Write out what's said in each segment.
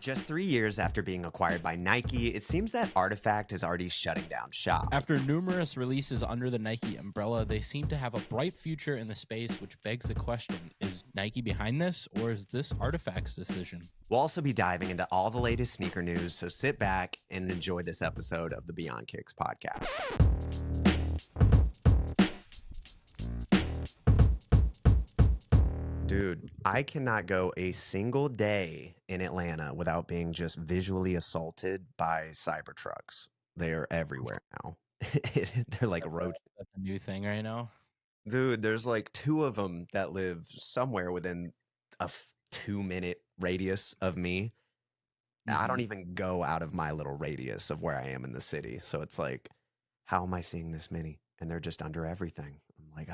Just 3 years after being acquired by Nike, it seems that Artifact is already shutting down shop. After numerous releases under the Nike umbrella, they seem to have a bright future in the space, which begs the question, is Nike behind this, or is this Artifact's decision? We'll also be diving into all the latest sneaker news, so sit back and enjoy this episode of the Beyond Kicks podcast. Dude, I cannot go a single day in Atlanta without being just visually assaulted by Cybertrucks. They're everywhere now. They're like roaches. That's a new thing right now. Dude, there's like 2 of them that live somewhere within a 2-minute radius of me. I don't even go out of my little radius of where I am in the city. So it's like, how am I seeing this many? And they're just under everything. I'm like,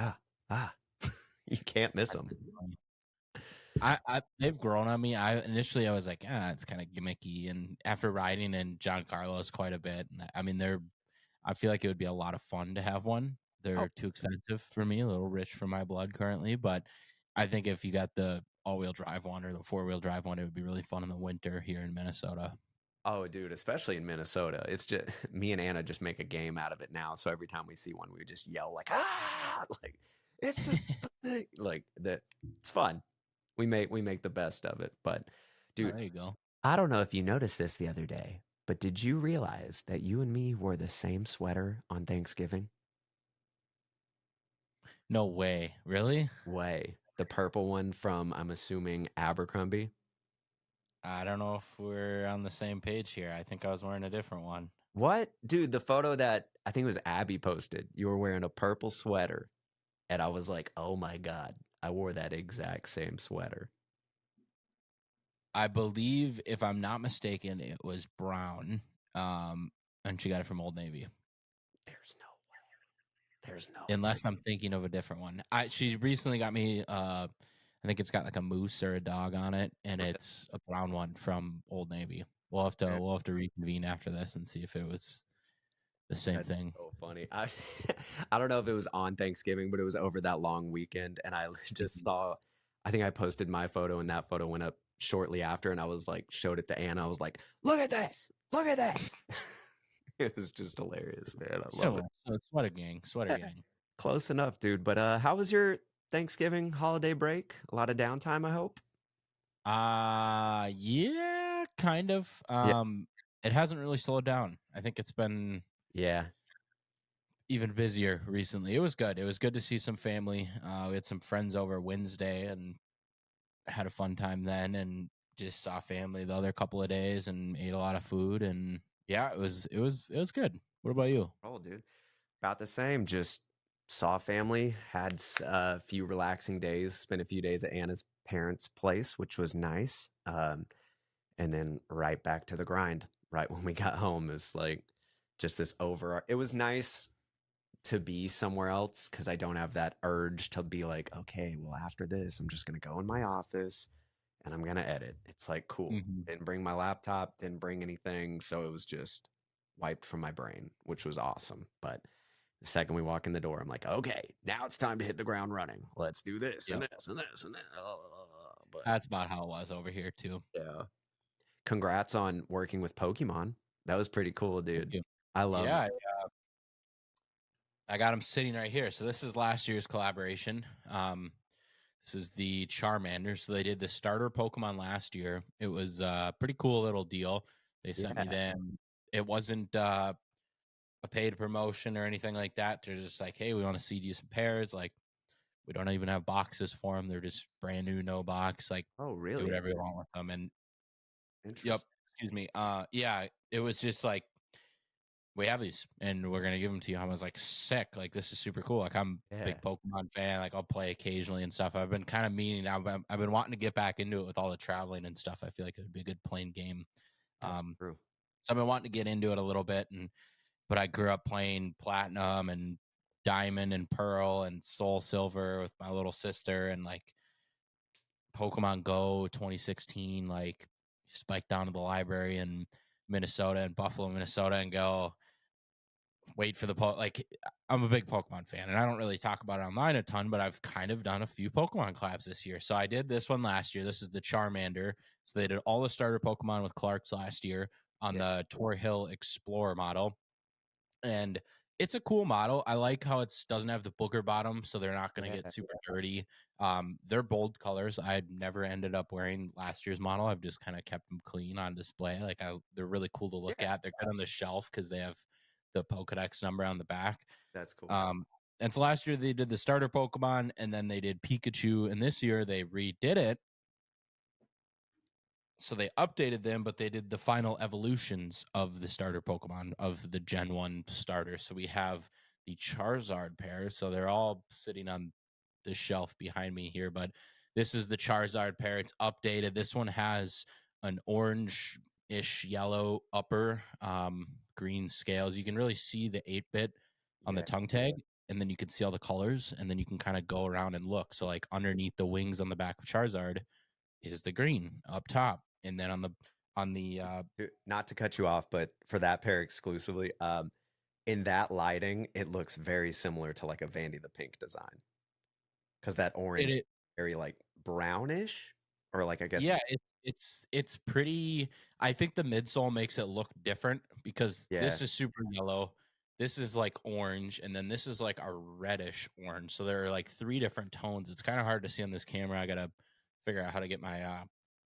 you can't miss them. They've grown on me. Initially I was like, it's kind of gimmicky, and after riding in John Carlos quite a bit, I mean, I feel like it would be a lot of fun to have one. They're too expensive for me, a little rich for my blood currently, but I think if you got the all-wheel drive one or the 4-wheel drive one, it would be really fun in the winter here in Minnesota. Oh, dude, especially in Minnesota. It's just me and Anna just make a game out of it now. So every time we see one, we just yell like, like it's the thing. Like that. It's fun. We make the best of it. But dude, there you go. I don't know if you noticed this the other day, but did you realize that you and me wore the same sweater on Thanksgiving? No way. Really? Way. The purple one from, I'm assuming, Abercrombie. I don't know if we're on the same page here. I think I was wearing a different one. What? Dude, the photo that I think it was Abby posted, you were wearing a purple sweater. And I was like, oh my God, I wore that exact same sweater. I believe, if I'm not mistaken, it was brown. And she got it from Old Navy. There's no Unless I'm thinking of a different one. She recently got me, I think it's got like a moose or a dog on it, and it's a brown one from Old Navy. We'll have to reconvene after this and see if it was the same thing. So funny. I don't know if it was on Thanksgiving, but it was over that long weekend, and I just saw. I think I posted my photo, and that photo went up shortly after, and I was like, showed it to Anna. I was like, look at this. It was just hilarious, man. I love it. So sweater gang. Close enough, dude. But how was your Thanksgiving holiday break? A lot of downtime, I hope. Yeah, kind of. It hasn't really slowed down. I think it's been even busier recently. It was good. It was good to see some family. We had some friends over Wednesday and had a fun time then, and just saw family the other couple of days and ate a lot of food, and yeah, it was good. What about you? Oh, dude, about the same. Just saw family, had a few relaxing days, spent a few days at Anna's parents' place, which was nice. And then right back to the grind. Right when we got home, it was like just this it was nice to be somewhere else because I don't have that urge to be like, okay, well, after this, I'm just going to go in my office and I'm going to edit. It's like, cool. Didn't bring my laptop, didn't bring anything. So it was just wiped from my brain, which was awesome. But the second we walk in the door, I'm like, okay, now it's time to hit the ground running. Let's do this and this and this and that. But that's about how it was over here too. Yeah. Congrats on working with Pokemon. That was pretty cool, dude. I love it. I got them sitting right here. So this is last year's collaboration. This is the Charmander. So they did the starter Pokemon last year. It was a pretty cool little deal. They sent me them. It wasn't a paid promotion or anything like that. They're just like, hey, we want to seed you some pairs. Like, we don't even have boxes for them. They're just brand new, no box. Like, oh, really? Do whatever you want with them. And excuse me. It was just like, we have these and we're going to give them to you. I was like, sick. Like, this is super cool. Like, I'm a big Pokemon fan. Like, I'll play occasionally and stuff. I've been kind of meaning, I've been wanting to get back into it with all the traveling and stuff. I feel like it would be a good playing game. That's true. So I've been wanting to get into it a little bit. But I grew up playing Platinum and Diamond and Pearl and Soul Silver with my little sister, and like Pokemon Go 2016, like just bike down to the library in Minnesota and Buffalo, Minnesota, and go, wait for the like I'm a big Pokemon fan, and I don't really talk about it online a ton, but I've kind of done a few Pokemon collabs this year. So I did this one last year. This is the Charmander. So they did all the starter Pokemon with Clark's last year on Yeah, the Tor Hill Explorer model. And it's a cool model. I like how it doesn't have the booger bottom, so they're not going to yeah, get super dirty. They're bold colors. I never ended up wearing last year's model. I've just kind of kept them clean on display. They're really cool to look yeah. at. They're good on the shelf because they have the Pokedex number on the back. That's cool. Um, and so last year they did the starter Pokemon, and then they did Pikachu, and this year they redid it. So they updated them, but they did the final evolutions of the starter Pokemon of the Gen 1 starter. So we have the Charizard pair. So they're all sitting on the shelf behind me here, but this is the Charizard pair. It's updated. This one has an orange-ish yellow upper, green scales. You can really see the 8-bit on the Yeah, tongue tag, and then you can see all the colors, and then you can kind of go around and look. So like underneath the wings on the back of Charizard is the green up top, and then on the not to cut you off, but for that pair exclusively, in that lighting, it looks very similar to like a Vandy the Pink design because that orange it very like brownish or like I guess yeah, it's pretty. I think the midsole makes it look different because yeah, this is super yellow, this is like orange, and then this is like a reddish orange. So there are like three different tones. It's kind of hard to see on this camera. I gotta figure out how to get my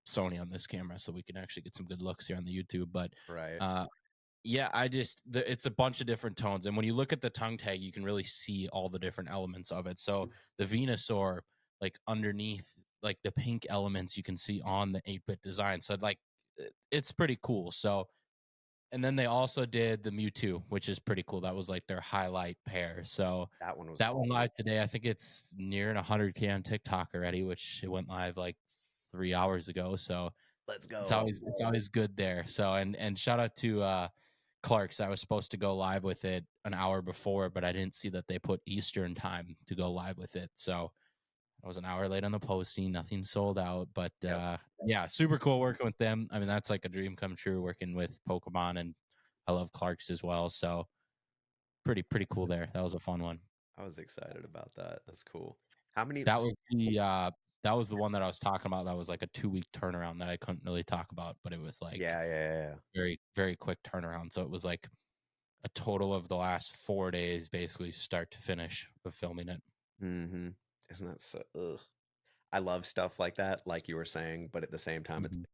Sony on this camera so we can actually get some good looks here on the YouTube. But right. uh, yeah, it's a bunch of different tones, and when you look at the tongue tag, you can really see all the different elements of it. So the Venusaur, like underneath, like the pink elements, you can see on the 8-bit design. So like, it's pretty cool. So, and then they also did the Mewtwo, which is pretty cool. That was like their highlight pair. So That one was that one live today. I think it's nearing 100K on TikTok already, which it went live like 3 hours ago. So let's it's go. always good there. So and shout out to Clark's. I was supposed to go live with it an hour before, but I didn't see that they put Eastern time to go live with it. So I was an hour late on the posting. Nothing sold out, but Yep. yeah, super cool working with them. I mean, that's like a dream come true working with Pokemon, and I love Clark's as well. So pretty cool there. That was a fun one. I was excited about that. That's cool. How many That was the one that I was talking about. That was like a 2-week turnaround that I couldn't really talk about, but it was like yeah, yeah, yeah. very very quick turnaround. So it was like a total of the last 4 days, basically start to finish, of filming it. Mm-hmm. Isn't that so ugh. I love stuff like that, like you were saying, but at the same time it's Mhm.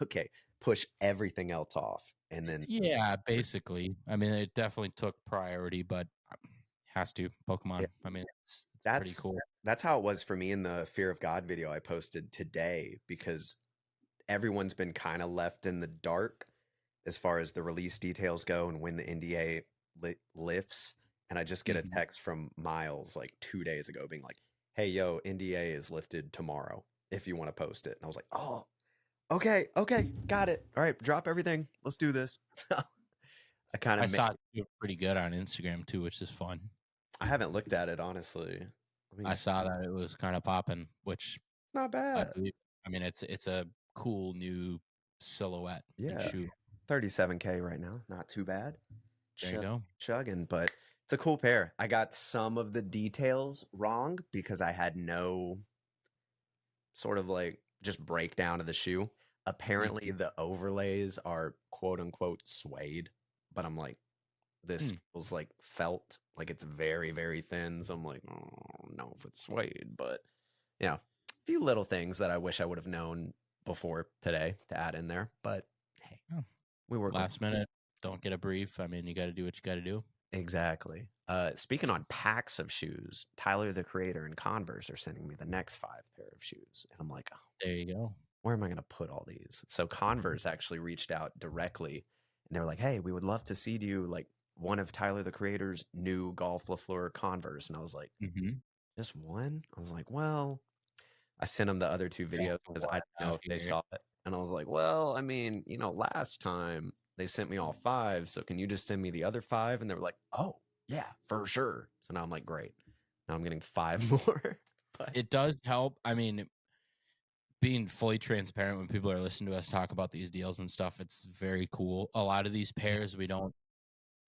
okay, push everything else off and then Yeah, basically. I mean, it definitely took priority, but has to yeah, Pokemon. I mean, it's pretty that's cool. that's how it was for me in the Fear of God video I posted today because everyone's been kind of left in the dark as far as the release details go and when the NDA lifts. And I just get a Mhm. text from Miles like 2 days ago being like, hey, yo, NDA is lifted tomorrow if you want to post it. And I was like, oh, okay, okay, got it. All right, drop everything. Let's do this. So I kind I of saw it do pretty good on Instagram too, which is fun. I haven't looked at it honestly. Let me I see. saw that it was kind of popping, which Not I bad. believe. I mean, it's a cool new silhouette and Yeah. shoe. 37K right now. Not too bad. There you go. Chugging, but it's a cool pair. I got some of the details wrong because I had no sort of like just breakdown of the shoe. Apparently, Mhm. the overlays are quote unquote suede, but I'm like, this Hmm. feels like felt, like it's very, very thin. So I'm like, oh, I don't know if it's suede, but yeah, a few little things that I wish I would have known before today to add in there. But hey, Oh, we work with last minute, don't get a brief. I mean, you got to do what you got to do. exactly. Speaking on packs of shoes, Tyler the Creator and Converse are sending me the next 5 pair of shoes, and I'm like, oh, There you go. where am I going to put all these? So Converse actually reached out directly, and they were like, hey, we would love to see you like one of Tyler the Creator's new Golf Lafleur Converse, and I was like, Mhm. just one? I was like, well, I sent them the other 2 Got videos the because I one didn't know out if they here. saw it. And I was like, well, I mean, last time they sent me all 5. So can you just send me the other 5? And they were like, oh, yeah, for sure. So now I'm like, great. Now I'm getting 5 more. But It does help. I mean, being fully transparent when people are listening to us talk about these deals and stuff, it's very cool. A lot of these yeah, pairs we don't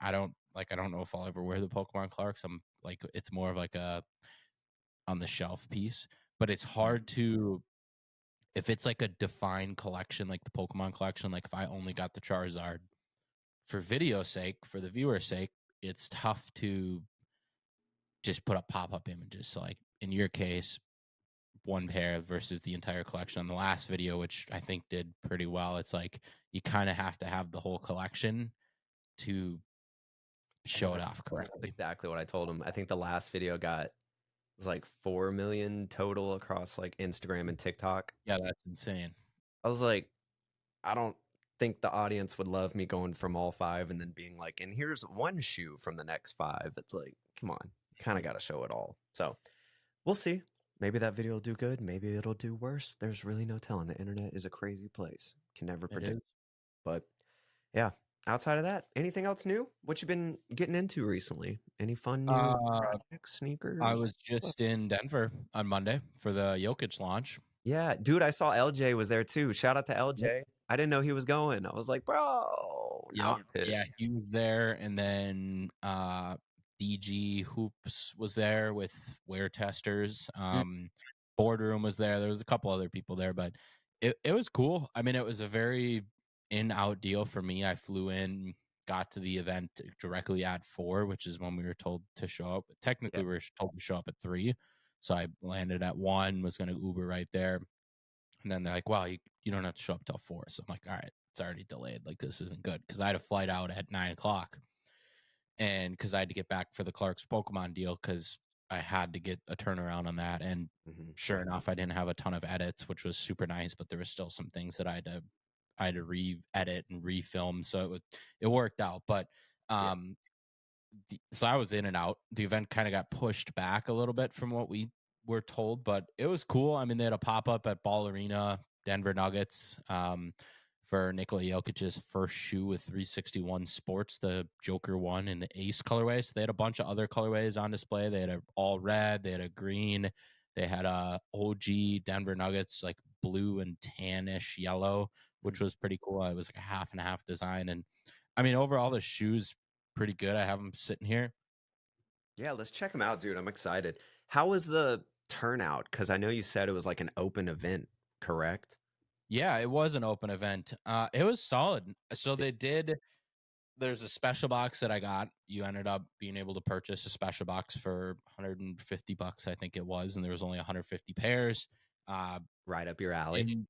I don't like I don't know if I'll ever wear the Pokemon Clarks. I'm like it's more of like a on the shelf piece, but it's hard to if it's like a defined collection like the Pokemon collection, like if I only got the Charizard for video sake, for the viewer's sake, it's tough to just put up pop-up images. So like in your case, one pair versus the entire collection on the last video, which I think did pretty well. It's like you kind of have to have the whole collection to And show it off that's correctly. exactly what I told him. I think the last video was like 4 million total across like Instagram and TikTok. Yeah, that's insane. I was like, I don't think the audience would love me going from all 5 and then being like, and here's one shoe from the next 5. It's like, come on, kind of got to show it all. So we'll see. Maybe that video will do good. Maybe it'll do worse. There's really no telling. The internet is a crazy place. Can never It predict. is. But yeah, outside of that, anything else new? What you been getting into recently? Any fun new Uh, projects, I sneakers? was just in Denver on Monday for the Jokic launch. Yeah, dude, I saw LJ was there too. Shout out to Yep. LJ. I didn't know he was going. I was like, bro, now Yep. I'm Yeah, pissed. he was there, and then DG Hoops was there with wear testers. Mm, Boardroom was there. There was a couple other people there, but it was cool. I mean, it was a very in out deal for me. I flew in, got to the event directly at 4, which is when we were told to show up. yeah. Technically, we were told to show up at 3, so I landed at 1. Was going to Uber right there. And then they're like, "Well, you don't have to show up till 4." So I'm like, "All right, it's already delayed. Like this isn't good," because I had a flight out at 9 o'clock, and because I had to get back for the Clark's Pokemon deal, because I had to get a turnaround on that. And Hmm. sure enough, I didn't have a ton of edits, which was super nice, but there was still some things that I had to re-edit and refilm, so it worked out. But Yeah. um, so I was in and out. The event kind of got pushed back a little bit from what we were told, but it was cool. I mean, they had a pop up at Ball Arena, Denver Nuggets, for Nikola Jokic's first shoe with 361 Sports, the Joker one in the Ace colorway. So they had a bunch of other colorways on display. They had a all red, they had a green, they had a OG Denver Nuggets like blue and tannish yellow, Mhm. which was pretty cool. It was like a half and a half design, and I mean, overall, the shoes pretty good. I have them sitting here. Yeah, let's check them out, dude. I'm excited. How was the turnout? Because I know you said it was like an open event, correct? Yeah, it was an open event. It was solid. So Yeah. they did. There's a special box that I got. You ended up being able to purchase a special box for $150, I think it was, and there was only 150 pairs. Uh, Right up your alley. in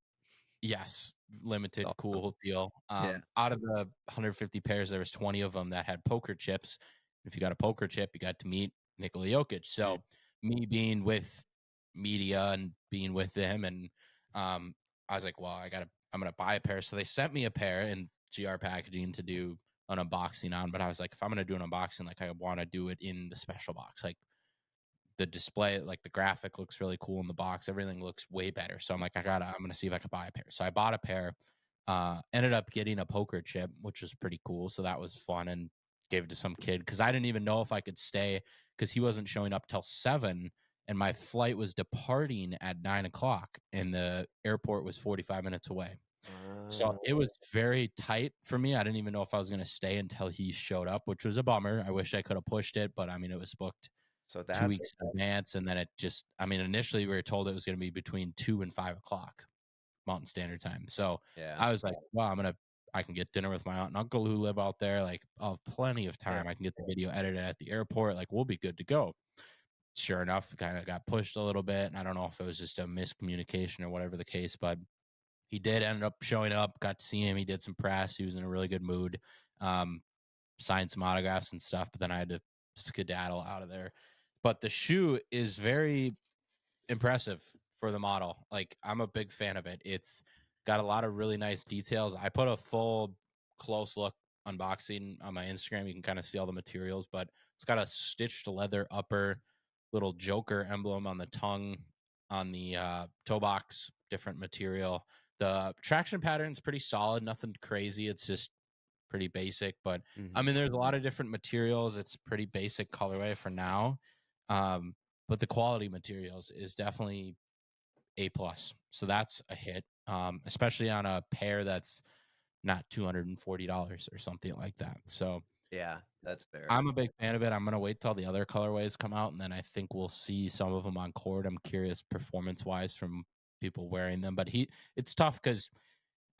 Yes, limited, Awesome. cool deal. Yeah. Out of the 150 pairs, there was 20 of them that had poker chips. If you got a poker chip, you got to meet Nikola Jokic. Mm. So me being with media and being with them, and I was like, well, I'm gonna buy a pair. So they sent me a pair in GR packaging to do an unboxing on. But I was like, if I'm gonna do an unboxing, like I want to do it in the special box, like the display, like the graphic looks really cool in the box. Everything looks way better. So I'm like, I'm gonna see if I can buy a pair. So I bought a pair. Ended up getting a poker chip, which was pretty cool. So that was fun, and gave it to some kid because I didn't even know if I could stay because he wasn't showing up till 7, and my flight was departing at 9 o'clock, and the airport was 45 minutes away. So Uh, it was very tight for me. I didn't even know if I was going to stay until he showed up, which was a bummer. I wish I could have pushed it, but I mean, it was booked so 2 that's weeks in advance, and then it just, I mean, initially we were told it was going to be between 2 and 5 o'clock Mountain Standard Time. So yeah. I was like, well, I can get dinner with my aunt and uncle who live out there. Like, I'll have plenty of Yeah. time. I can get the video edited at the airport. Like, we'll be good to go. Sure enough, kind of got pushed a little bit. And I don't know if it was just a miscommunication or whatever the case, but he did end up showing up, got to see him. He did some press. He was in a really good mood. Um, Signed some autographs and stuff, but then I had to skedaddle out of there. But the shoe is very impressive for the model. Like, I'm a big fan of it. It's got a lot of really nice details. I put a full close look unboxing on my Instagram. You can kind of see all the materials, but it's got a stitched leather upper, little Joker emblem on the tongue, on the toe box, different material. The traction pattern is pretty solid, nothing crazy. It's just pretty basic, but I Hmm. mean, there's a lot of different materials. It's pretty basic colorway for now. Um, but the quality materials is definitely A+. So that's a hit, especially on a pair that's not $240 or something like that. So Yeah, that's fair. I'm a big fan of it. I'm gonna wait till the other colorways come out, and then I think we'll see some of them on court. I'm curious performance wise from people wearing them, but it's tough because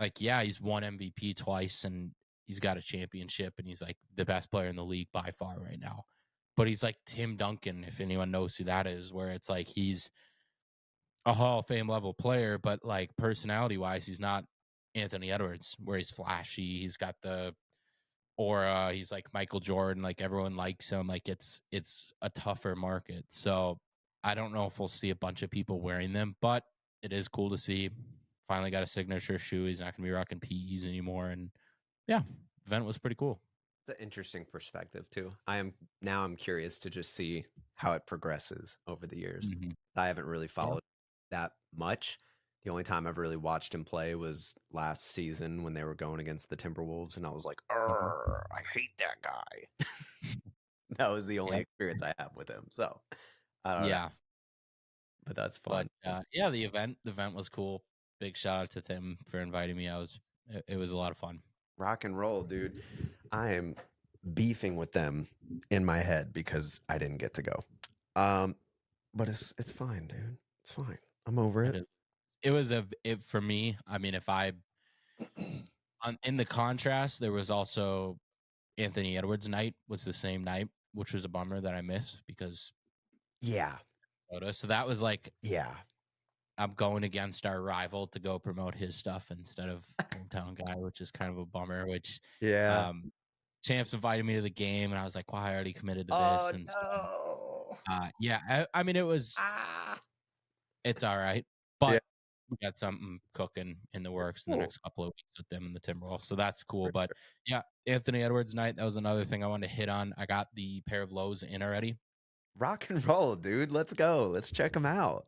like yeah, he's won MVP twice and he's got a championship and he's like the best player in the league by far right now. But he's like Tim Duncan, if anyone knows who that is, where it's like he's a Hall of Fame level player, but like personality wise, he's not Anthony Edwards, where he's flashy, he's got the aura, he's like Michael Jordan, like everyone likes him. Like it's a tougher market. So I don't know if we'll see a bunch of people wearing them, but it is cool to see. Finally got a signature shoe. He's not gonna be rocking PEs anymore. And yeah, event was pretty cool. It's an interesting perspective too. I'm curious to just see how it progresses over the years. Mm-hmm. I haven't really Yeah. followed that much. The only time I've really watched him play was last season when they were going against the Timberwolves, and I was like, Mm-hmm. I hate that guy." That was the only Yep. experience I have with him. So I don't know, Yeah. but that's But fun. yeah, the event was cool. Big shout out to Tim for inviting me. It was a lot of fun. Rock and roll, dude. I am beefing with them in my head because I didn't get to go. But it's fine, dude. It's fine. I'm over It it. is. It for me. I mean, if I in the contrast, there was also Anthony Edwards night was the same night, which was a bummer that I missed because Yeah. so that was like Yeah. I'm going against our rival to go promote his stuff instead of hometown guy, which is kind of a bummer. Which Yeah. um, Champs invited me to the game, and I was like, "Well, I already committed to Oh this." And so, no. yeah, I mean, Ah. it's all right, Yeah. but we got something cooking in the works in the Cool. next couple of weeks with them and the Timberwolves, so that's cool. For But sure. yeah, Anthony Edwards night, that was another thing I wanted to hit on. I got the pair of lows in already. Rock and roll, dude. Let's go. Let's check them out.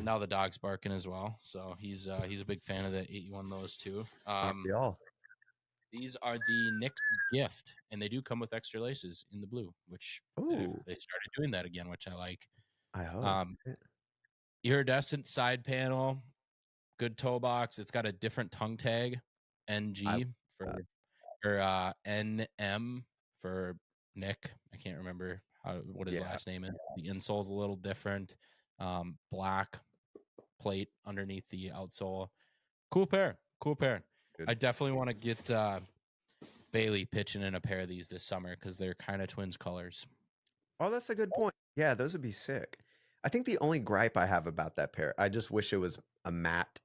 Now the dog's barking as well, so he's a big fan of the 81 lows too. Aren't we all? These are the Knicks gift, and they do come with extra laces in the blue, which Ooh, they started doing that again, which I like. I hope. Um, Iridescent side panel, good toe box. It's got a different tongue tag, I NG for that. or NM for Nick. I can't remember what his Yeah. last name is. The insole's a little different. Black plate underneath the outsole. Cool pair. Cool pair. Good. I definitely want to get Bailey pitching in a pair of these this summer because they're kind of twins colors. Oh, that's a good point. Yeah, those would be sick. I think the only gripe I have about that pair, I just wish it was a matte.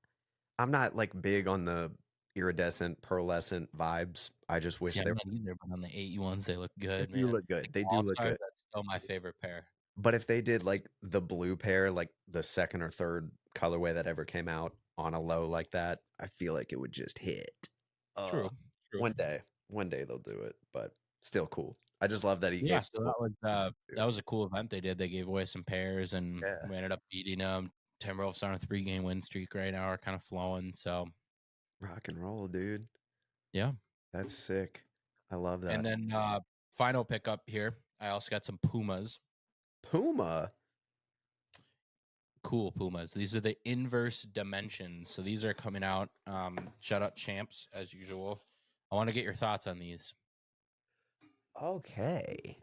I'm not like big on the iridescent, pearlescent vibes. I just wish See, I'm they not either, but on the 81s, they look good, do man. look good. Like They do All look Stars, good. that's still my favorite pair. But if they did like the blue pair, like the second or third colorway that ever came out on a low like that, I feel like it would just hit. True. True. One day they'll do it, but still cool. I just love that he Yeah, gave. so that was a cool event they did. They gave away some pairs, and Yeah, we ended up beating them. Timberwolves on a 3-game win streak right now, are kind of flowing. So rock and roll, dude. yeah, That's sick. I love and that. then final pickup here. I also got some Pumas. Puma. Cool Pumas. These are the inverse dimensions. So these are coming out. Shout out Champs as usual. I want to get your thoughts on these. Okay.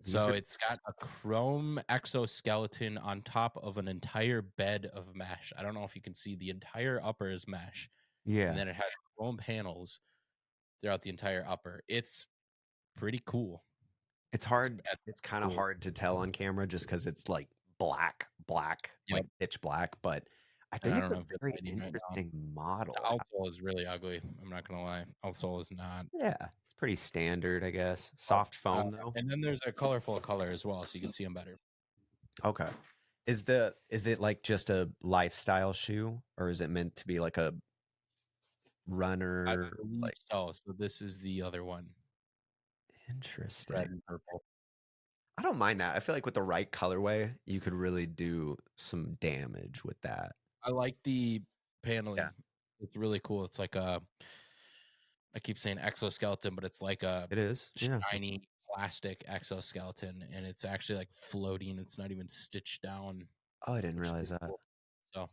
These So are it's got a chrome exoskeleton on top of an entire bed of mesh. I don't know if you can see the entire upper is mesh, and yeah. then it has chrome panels throughout the entire upper. It's pretty cool. It's hard. It's It's kind of cool. hard to tell on camera just because it's like black, like Yep. pitch black. But I And think I it's don't a have good very lighting right now. interesting The model. outsole is really ugly. I'm not gonna lie. Outsole is not. Yeah, it's pretty standard, I guess. Soft foam though. And then there's a colorful color as well, so you can see them better. Okay. Is it like just a lifestyle shoe, or is it meant to be like a I runner? believe Like so. So this is the other one, red interesting. and purple. I don't mind that. I feel like with the right colorway, you could really do some damage with that. I like the paneling. Yeah. It's really cool. It's like I keep saying exoskeleton, but it's like a It is. Yeah. shiny plastic exoskeleton, and it's actually like floating. It's not even stitched down, Oh, I didn't which is realize pretty that. cool. So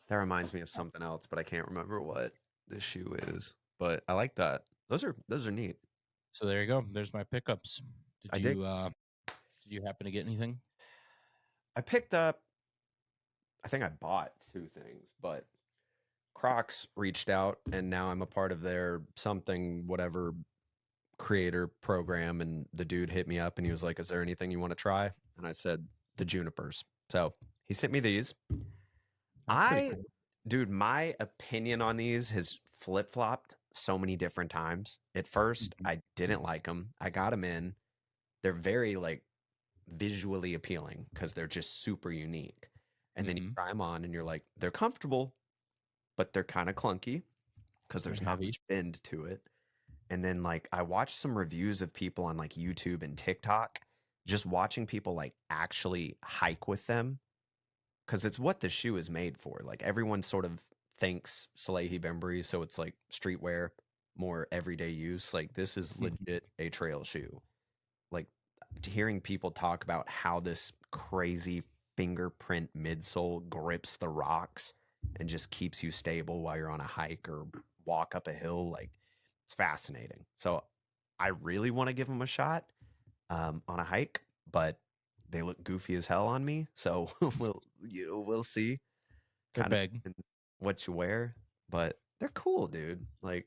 That reminds me of something else, but I can't remember what this shoe is. But I like that. those are neat. So there you go. There's my pickups. I dig. Did you happen to get anything? I picked up. I think I bought two things, but Crocs reached out, and now I'm a part of their something whatever creator program. And the dude hit me up, and he was like, "Is there anything you want to try?" And I said, "The junipers." So he sent me these. That's pretty I, cool. dude, my opinion on these has flip flopped so many different times. At first, Mhm. I didn't like them. I got them in. They're very like visually appealing because they're just super unique. And then you Mhm. try them on, and you're like, they're comfortable, but they're kind of clunky because They're there's not heavy. much bend to it. And then like I watched some reviews of people on like YouTube and TikTok, just watching people like actually hike with them because it's what the shoe is made for. Like everyone sort of thinks Salehi Bembry, so it's like streetwear, more everyday use. Like this is legit a trail shoe. Like hearing people talk about how this crazy fingerprint midsole grips the rocks and just keeps you stable while you're on a hike or walk up a hill, like it's fascinating. So I really want to give them a shot on a hike, but they look goofy as hell on me. So we'll see They're kind of big. what you wear, but they're cool, dude. Like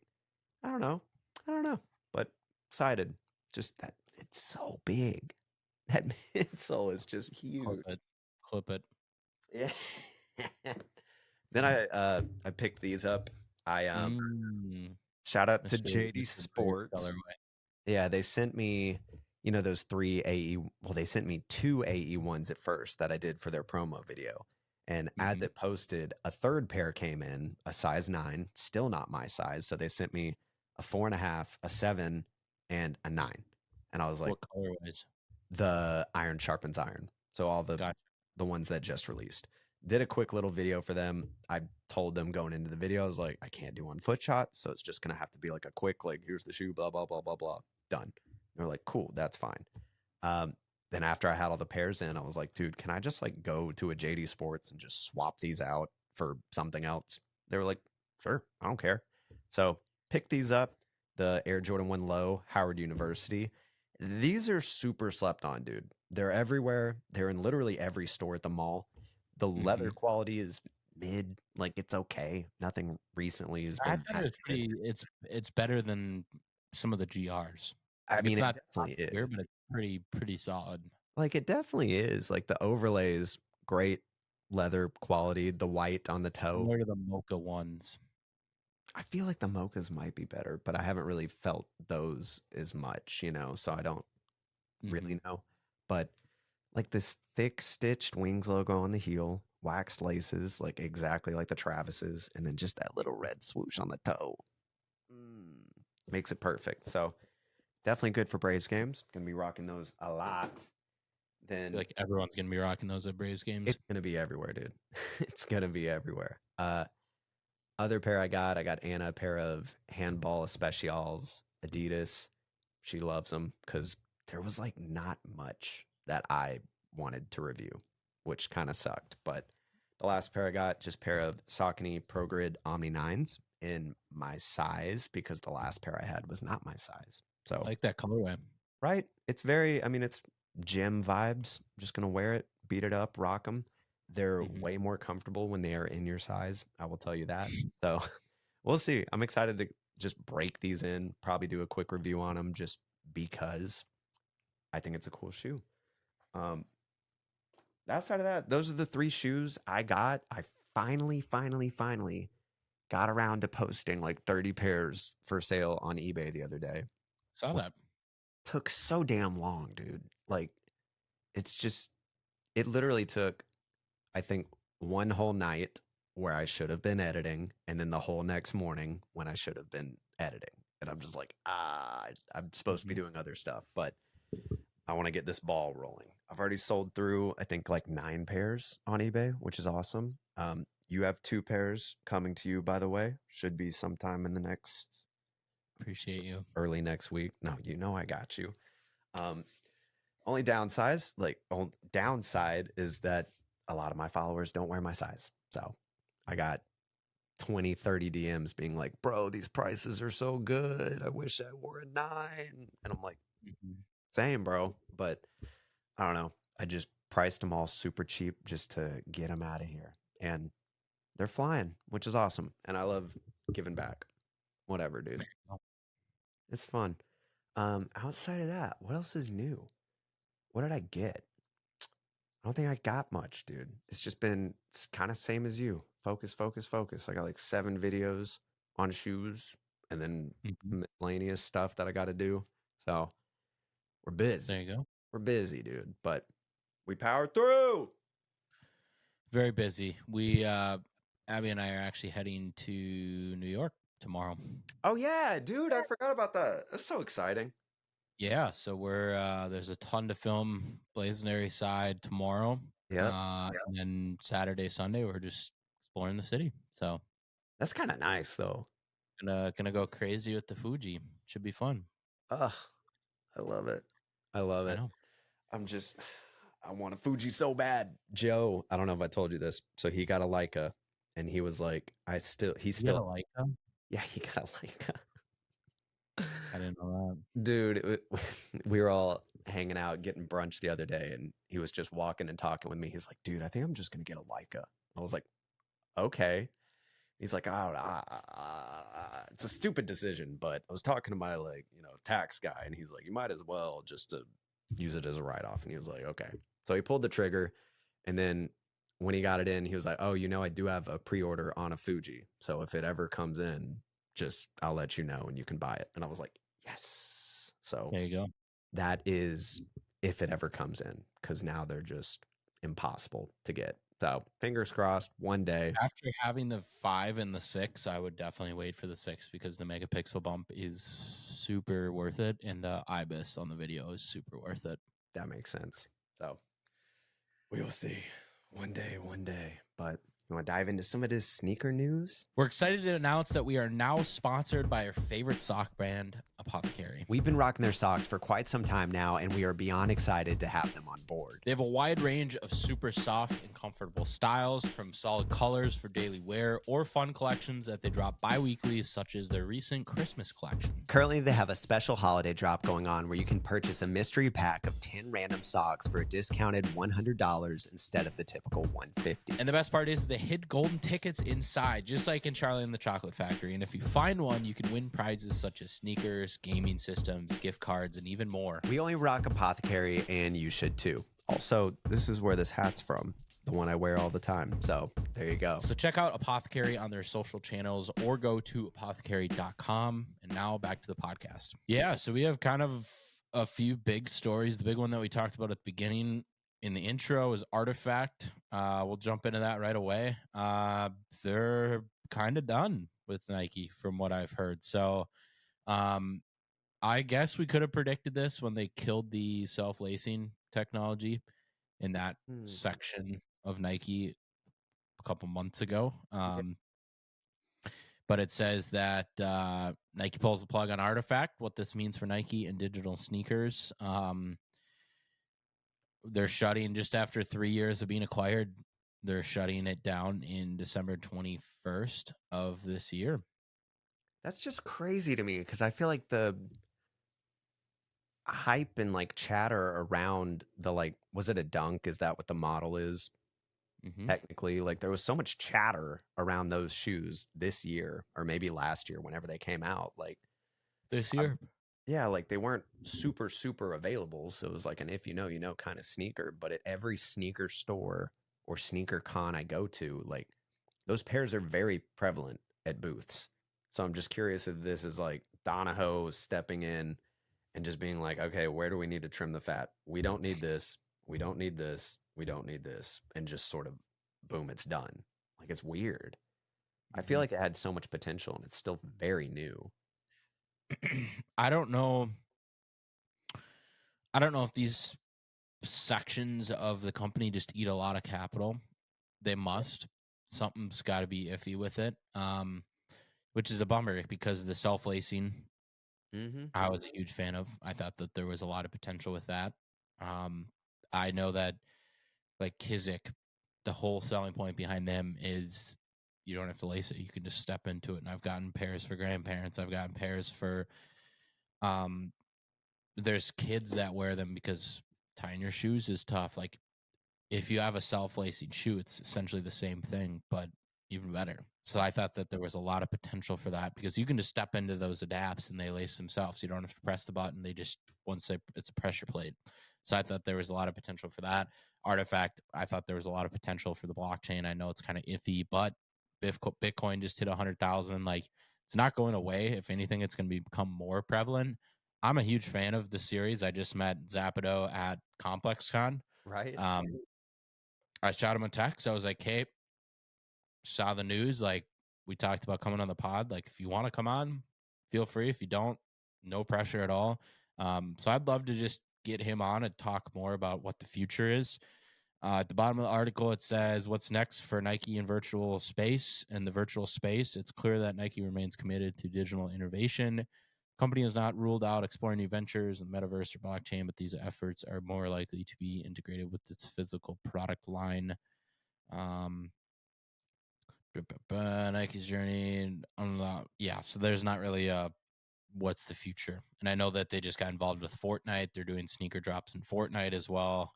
I don't know, I don't know, but excited. Just that it's so big. That midsole is just Clip huge. it. Clip it. Yeah. Then I picked these up. I Mm. shout out to JD Mr. Braves Sports. colorway. Yeah, they sent me, those three AE. Well, they sent me two AE ones at first that I did for their promo video. And as Mhm. it posted, a third pair came in, a size 9, still not my size. So they sent me a 4.5, a 7, and a 9. And I was like, What colorways? the iron sharpens iron. So all the Gotcha. the ones that just released. Did a quick little video for them. I told them going into the video, I was like, I can't do on foot shots, so it's just gonna have to be like a quick, like, here's the shoe, blah blah blah blah blah, done. They're like, cool, that's fine. Um, then after I had all the pairs in, I was like, dude, can I just like go to a JD Sports and just swap these out for something else? They were like, sure, I don't care. So pick these up. The Air Jordan 1 Low, Howard University. These are super slept on, dude. They're everywhere. They're in literally every store at the mall. The leather Mhm. quality is mid, like it's okay. Nothing recently has I been thought it that was good. pretty. It's better than some of the GRs. I Like mean, it's it not top definitely tier, is. but it's pretty solid. Like it definitely is. Like the overlays, great leather quality. The white on the toe. Similar to the Mocha ones. I feel like the mochas might be better, but I haven't really felt those as much, so I don't Hmm. really know. But like this thick stitched wings logo on the heel, waxed laces, like exactly like the Travis's, and then just that little red swoosh on the toe. Mm, makes it perfect. So definitely good for Braves games. Gonna be rocking those a lot. I feel Then like everyone's gonna be rocking those at Braves games. it's gonna be everywhere, dude. It's gonna be everywhere. Other pair I got Anna a pair of handball specials Adidas. She loves them because there was like not much that I wanted to review, which kind of sucked. But the last pair I got, just pair of Saucony Pro Grid Omni 9s in my size because the last pair I had was not my size. I So, like that colorway. right. It's very, I mean, it's gym vibes. I'm just going to wear it, beat it up, rock them. They're Hmm. way more comfortable when they are in your size. I will tell you that. So we'll see. I'm excited to just break these in, probably do a quick review on them just because I think it's a cool shoe. Um, outside of that, those are the three shoes I got. I finally got around to posting like 30 pairs for sale on eBay the other day. Saw What that. took so damn long, dude. Like, it's just, it literally took, I think, one whole night where I should have been editing, and then the whole next morning when I should have been editing. And I'm just like, I'm supposed to be Hmm. doing other stuff, but I want to get this ball rolling. I've already sold through, I think, like 9 pairs on eBay, which is awesome. You have 2 pairs coming to you, by the way. Should be sometime in the next Appreciate you. early next week. No, I got you. Um, only downside is that a lot of my followers don't wear my size. So I got 20, 30 DMs being like, bro, these prices are so good. I wish I wore a 9. And I'm like, Mhm. same, bro. But I don't know. I just priced them all super cheap just to get them out of here. And they're flying, which is awesome. And I love giving back. Whatever, dude. Oh, It's fun. Outside of that, what else is new? What did I get? I don't think I got much, dude. It's just been it's kind of same as you. Focus, focus, focus. I got like 7 videos on shoes and then mhm. miscellaneous stuff that I got to do. So we're busy. There you go. We're busy, dude. But we power through. Very busy. We Abby and I are actually heading to New York tomorrow. Oh yeah, dude. I forgot about that. That's so exciting. Yeah, so we're there's a ton to film Blazonary side tomorrow. Yep. And then Saturday, Sunday, we're just exploring the city. So That's kind of nice though. gonna go crazy with the Fuji. Should be fun. Ugh, I love it. I love I it. know. I'm just, I want a Fuji so bad. Joe, I don't know if I told you this. So he got a Leica and he was like, he's You gotta still, like them. yeah, he got a Leica. I didn't know Dude, we were all hanging out getting brunch the other day and he was just walking and talking with me. He's like, dude, I think I'm just going to get a Leica. I was like, okay. He's like, oh, it's a stupid decision, but I was talking to my tax guy, and he's like, you might as well just to use it as a write off. And he was like, okay. So he pulled the trigger, and then when he got it in, he was like, oh, I do have a pre order on a Fuji, so if it ever comes in, just I'll let you know, and you can buy it. And I was like, yes. So that. There you go. that is if it ever comes in, because now they're just impossible to get. So fingers crossed, one day. After having the 5 and the 6, I would definitely wait for the 6 because the megapixel bump is super worth it, and the IBIS on the video is super worth it. That makes sense. So we'll see. One day, one day. But you want to dive into some of this sneaker news? We're excited to announce that we are now sponsored by our favorite sock brand, APTHCRY. We've been rocking their socks for quite some time now, and we are beyond excited to have them on board. They have a wide range of super soft and comfortable styles, from solid colors for daily wear or fun collections that they drop bi-weekly, such as their recent Christmas collection. Currently, they have a special holiday drop going on where you can purchase a mystery pack of 10 random socks for a discounted $100 instead of the typical $150. And the best part is they hid golden tickets inside, just like in Charlie and the Chocolate Factory. And if you find one, you can win prizes such as sneakers, gaming systems, gift cards, and even more. We only rock APTHCRY, and you should too. Also, this is where this hat's from, the one I wear all the time. So there you go. So check out APTHCRY on their social channels or go to apthcry.com. And now back to the podcast. Yeah, so we have kind of a few big stories. The big one that we talked about at the beginning in the intro is Artifact. We'll jump into that right away. They're kind of done with Nike from what I've heard. So I guess we could have predicted this when they killed the self-lacing technology in that section of Nike a couple months ago. But it says that Nike pulls the plug on Artifact. What this means for Nike and digital sneakers. They're shutting just after 3 years of being acquired. They're shutting it down in December 21st of this year. That's just crazy to me because I feel like the hype and like chatter around the was it a dunk? Is that what the model is? Technically, like there was so much chatter around those shoes this year or maybe last year whenever they came out. Like this year, yeah, like they weren't super available, so it was like an if you know kind of sneaker. But at every sneaker store or sneaker con I go to, like those pairs are very prevalent at booths. So I'm just curious if this is like Donahoe stepping in and just being like, okay, where do we need to trim the fat? We don't need this. We don't need this. We don't need this. And just sort of boom, it's done. Like it's weird. I feel like it had so much potential and it's still very new. I don't know. I don't know if these sections of the company just eat a lot of capital. They must. Something's got to be iffy with it, which is a bummer because the self-lacing I was a huge fan of. I thought that there was a lot of potential with that. I know that like Kizik, the whole selling point behind them is you don't have to lace it. You can just step into it. And I've gotten pairs for grandparents. I've gotten pairs for um there's kids that wear them because tying your shoes is tough. Like if you have a self-lacing shoe, it's essentially the same thing, but even better. So I thought that there was a lot of potential for that because you can just step into those adapts and they lace themselves. You don't have to press the button. They just it's a pressure plate. So I thought there was a lot of potential for that. Artifact, I thought there was a lot of potential for the blockchain. I know it's kind of iffy, but Bitcoin just hit 100,000. Like it's not going away. If anything, it's going to become more prevalent. I'm a huge fan of the series. I just met Zapado at ComplexCon. Right? I shot him a text. I was like, hey, saw the news. Like, we talked about coming on the pod. Like, if you want to come on, feel free. If you don't, no pressure at all. So I'd love to just get him on and talk more about what the future is. At the bottom of the article, it says, what's next for Nike in virtual space? In the virtual space, it's clear that Nike remains committed to digital innovation. Company has not ruled out exploring new ventures in the metaverse or blockchain, but these efforts are more likely to be integrated with its physical product line. Nike's journey. Yeah, so there's not really what's the future. And I know that they just got involved with Fortnite. They're doing sneaker drops in Fortnite as well.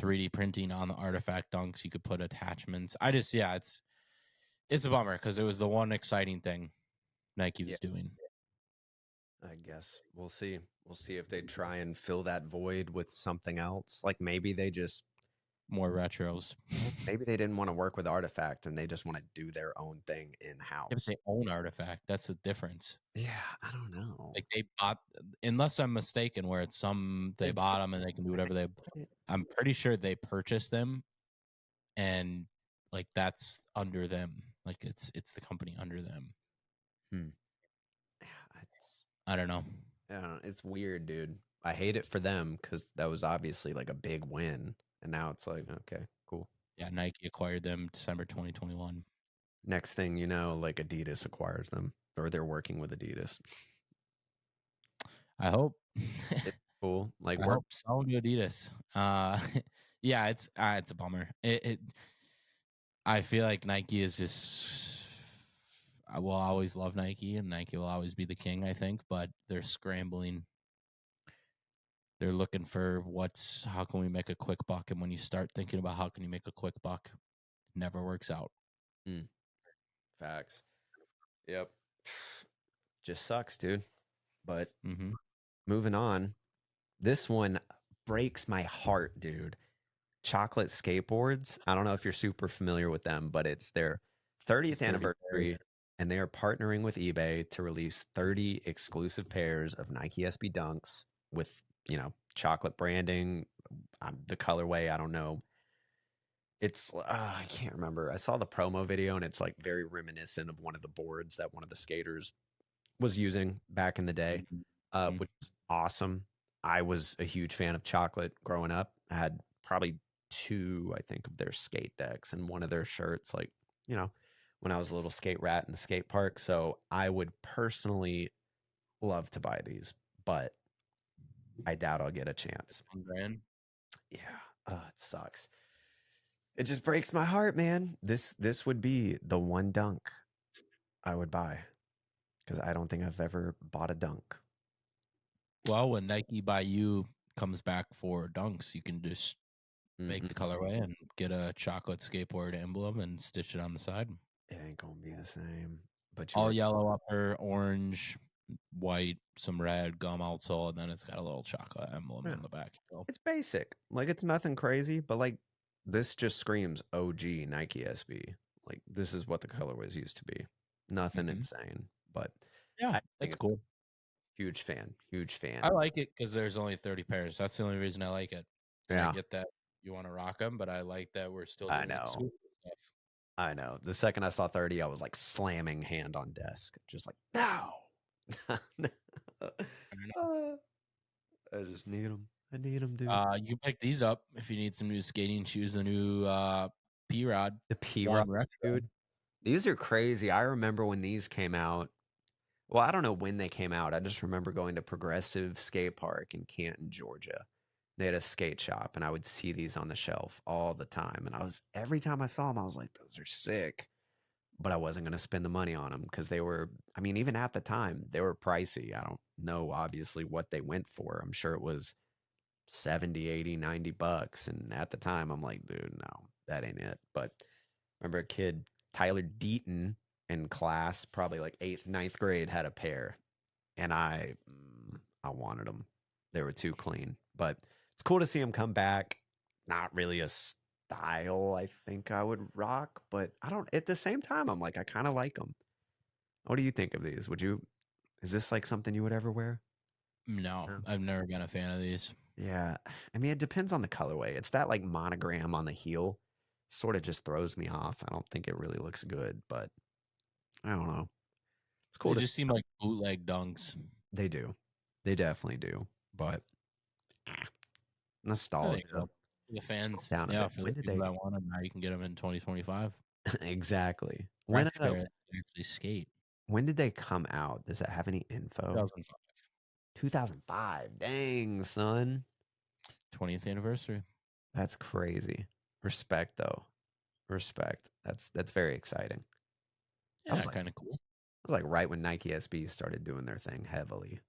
3D printing on the artifact dunks. You could put attachments. It's a bummer because it was the one exciting thing Nike Yeah. was doing. I guess we'll see. We'll see if they try and fill that void with something else. Like maybe they just More retros. maybe they didn't want to work with Artifact and they just want to do their own thing in If house. they own artifact, that's the difference. Yeah, I don't know. Like they bought, unless I'm mistaken, where it's they bought them and they can do whatever they. I'm pretty sure they purchased them, and like that's under them. Like it's the company under them. Yeah, I don't know. I don't know. It's weird, dude. I hate it for them because that was obviously like a big win, and now it's like, okay, cool. Yeah, Nike acquired them December 2021. Next thing you know, like Adidas acquires them, or they're working with Adidas. I hope. It's cool. Like I we're hope sell to Adidas. Yeah, it's a bummer. I feel like Nike is just. I will always love Nike, and Nike will always be the king. I think, but they're scrambling. They're looking for how can we make a quick buck, and when you start thinking about how can you make a quick buck, it never works out. Facts. Yep. Just sucks, dude. But moving on, this one breaks my heart, dude. Chocolate Skateboards. I don't know if you're super familiar with them, but it's their 30th anniversary, and they are partnering with eBay to release 30 exclusive pairs of Nike SB Dunks with, chocolate branding. The colorway, I don't know. It's I can't remember. I saw the promo video, and it's like very reminiscent of one of the boards that one of the skaters was using back in the day, which is awesome. I was a huge fan of chocolate growing up. I had probably two, I think, of their skate decks and one of their shirts, like, when I was a little skate rat in the skate park. So I would personally love to buy these, but I doubt I'll get a chance. Yeah. It sucks. It just breaks my heart, man. This would be the one dunk I would buy because I don't think I've ever bought a dunk. Well, when Nike by You comes back for dunks, you can just make the colorway and get a chocolate skateboard emblem and stitch it on the side. It ain't gonna be the same. But all yellow upper, orange, white, some red gum outsole, and then it's got a little chocolate emblem in the back. It's basic. Like it's nothing crazy, but like this just screams OG Nike SB. Like this is what the colorways used to be. Nothing insane, but yeah, it's cool. Huge fan. I like it because there's only 30 pairs. That's the only reason I like it. And yeah, I get that you want to rock them, but I like that we're still doing exclusive stuff. I know. The second I saw 30, I was like slamming hand on desk, just like no. I just need them. I need them, dude. You can pick these up if you need some new skating shoes. The new P-Rod. The P-Rod, dude. These are crazy. I remember when these came out. Well, I don't know when they came out. I just remember going to Progressive Skate Park in Canton, Georgia, They had a skate shop, and I would see these on the shelf all the time. And every time I saw them, I was like, those are sick. But I wasn't going to spend the money on them because they were, I mean, even at the time, they were pricey. I don't know, obviously, what they went for. I'm sure it was 70, 80, $90. And at the time, I'm like, dude, no, that ain't it. But I remember a kid, Tyler Deaton, in class, probably like eighth, ninth grade, had a pair. And I wanted them. They were too clean. But it's cool to see them come back. Not really a style I think I would rock, but I don't, at the same time, I'm like, I kind of like them. What do you think of these? Is this like something you would ever wear? No, No. I've never been a fan of these. Yeah. I mean, it depends on the colorway. It's that like monogram on the heel sort of just throws me off. I don't think it really looks good, but I don't know. It's cool They to just seem like bootleg dunks. they do. They definitely do. But eh, There you nostalgia. go. For the Scroll fans, down a yeah, bit. for the When did people they that want them, now you can get them in 2025. exactly? Fresh pair that can actually skate. When did they come out? Does it have any info? 2005, 2005. Dang, son. 20th anniversary. That's crazy. Respect though. Respect. That's very exciting. I Yeah, was like kind of cool. it was like right when Nike SB started doing their thing heavily.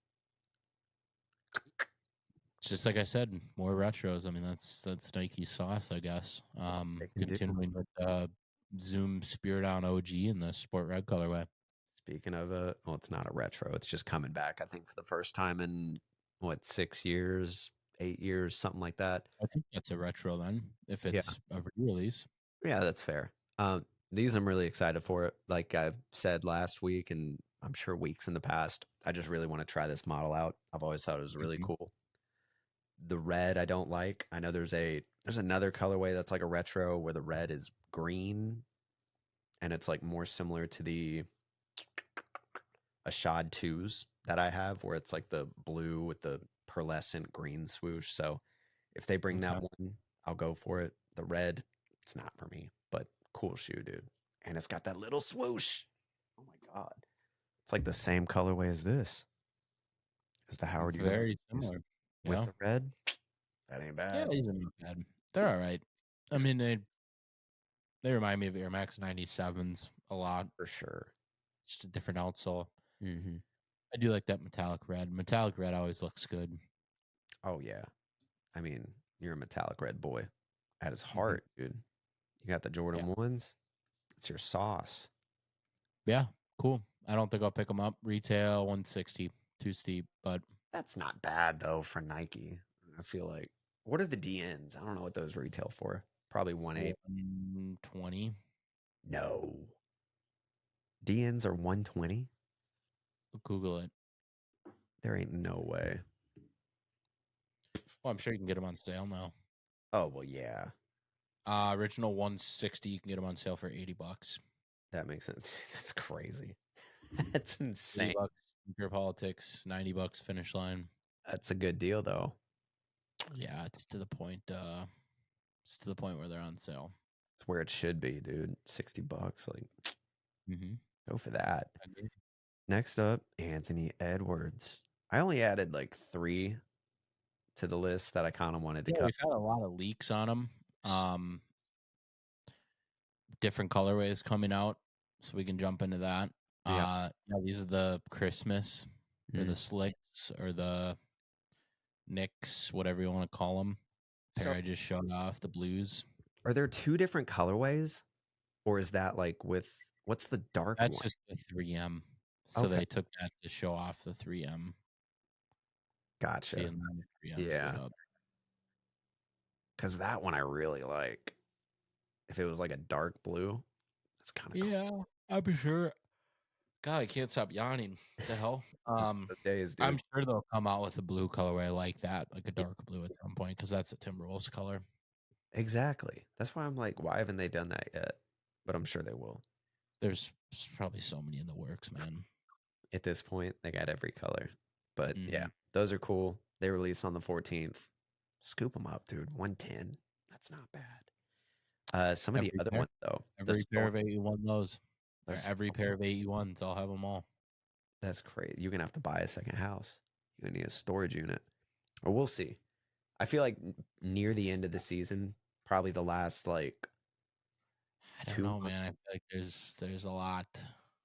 It's just like I said, more retros. I mean, that's Nike's sauce, I guess. They can do. Continuing with Zoom Spirit on OG in the Sport Red colorway. Speaking of well, it's not a retro. It's just coming back. I think for the first time in what 6 years, 8 years, something like that. I think that's a retro then, if Yeah, it's a re-release. yeah, that's fair. These I'm really excited for. It. Like I said last week, and I'm sure weeks in the past, I just really want to try this model out. I've always thought it was really Mhm. cool. The red I don't like. I know there's another colorway that's like a retro where the red is green, and it's like more similar to the Ashad twos that I have, where it's like the blue with the pearlescent green swoosh. So if they bring that Okay. one, I'll go for it. The red, it's not for me, but cool shoe, dude. And it's got that little swoosh. Oh my god, it's like the same colorway as this, as the Howard Very Universities similar. with Yeah. the red. That ain't Yeah, bad these are not bad. They're all right. I mean, they remind me of Air Max 97s a lot. for sure. Just a different outsole. Hmm. I do like that metallic red. Metallic red always looks good. Oh yeah, I mean you're a metallic red boy at his Hmm. heart, dude. You got the Yeah. Jordan ones. It's your sauce. Yeah. Cool. I don't think I'll pick them up. Retail 160, too steep, but That's not bad though for Nike. I feel like what are the DNs? I don't know what those retail for. Probably 180. 120. No. DNs are 120? Google it. There ain't no way. Well, I'm sure you can get them on sale now. Oh, well, yeah. Original 160, you can get them on sale for $80. That makes sense. That's crazy. That's 80 insane. bucks Pure Politics, $90 Finish Line. That's a good deal though. Yeah, it's to the point. It's to the point where they're on sale. It's where it should be, dude. $60. Like, Mm-hmm. go for that. Next up, Anthony Edwards. I only added like 3 to the list that I kind of wanted to Yeah, cut. we've had a lot of leaks on them. Different colorways coming out, so we can jump into that. Yeah. Yeah, these are the Christmas or Mm. the slicks or the Nicks, whatever you want to call them. Pair So I just showed off, the blues. are there 2 different colorways? Or is that like with what's the dark That's one? just the 3M. So Okay. they took that to show off the 3M Gotcha. season 9 3Ms Yeah. lit up. Because that one I really like. If it was like a dark blue, that's kind of cool. Yeah, I'm sure. God, I can't stop yawning. What the hell? The days, I'm dude. sure they'll come out with a blue colorway like that, like a dark blue at some point, because that's a Timberwolves color. Exactly. That's why I'm like, why haven't they done that yet? But I'm sure they will. There's probably so many in the works, man. At this point, they got every color. But yeah, Mhm. those are cool. They release on the 14th. Scoop them up, dude. 110. That's not bad. Some of the Every other pair, ones though, the every pair storm, of 81 those, the or every storm, pair of 81s, I'll have them all. that's crazy. You're gonna have to buy a second house. You're gonna need a storage unit, or we'll see. I feel like near the end of the season, probably the last like I don't two know, months, man. I feel like there's a lot.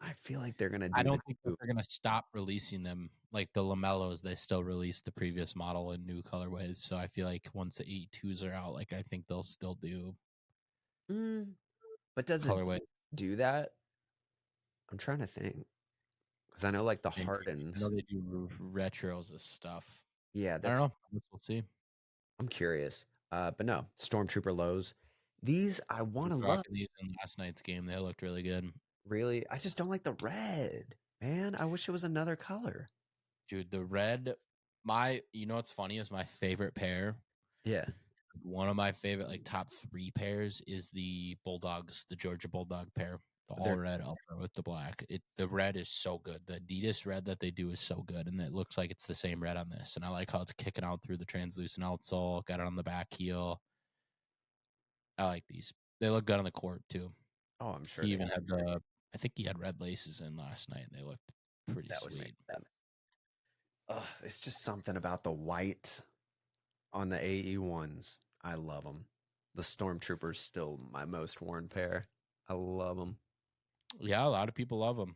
I feel like they're gonna I do the don't think that new. they're gonna stop releasing them. Like the Lamellos, they still release the previous model in new colorways. So I feel like once the 82s are out, like I think they'll still do Mm, but does it colorways. do that? I'm trying to think because I know like the Maybe I know Hardens. they do retros of stuff. Yeah, I don't that's. know. I guess we'll see. I'm curious. But no, Stormtrooper lows. These I I want was to love. rocking these in last night's game. They looked really good. Really, I just don't like the red. Man, I wish it was another color. Dude, the red, you know what's funny is my favorite pair. Yeah, One of my favorite, like top 3 pairs, is the Bulldogs, the Georgia Bulldog pair, the all they're. red ultra with the black. The red is so good. The Adidas red that they do is so good, and it looks like it's the same red on this. And I like how it's kicking out through the translucent outsole. Got it on the back heel. I like these. They look good on the court too. Oh, I'm sure He they. even had I think he had red laces in last night, and they looked pretty That would make sweet. them. It's just something about the white on the AE ones. I love them. The Stormtroopers still my most worn pair. I love them Yeah, a lot of people love them.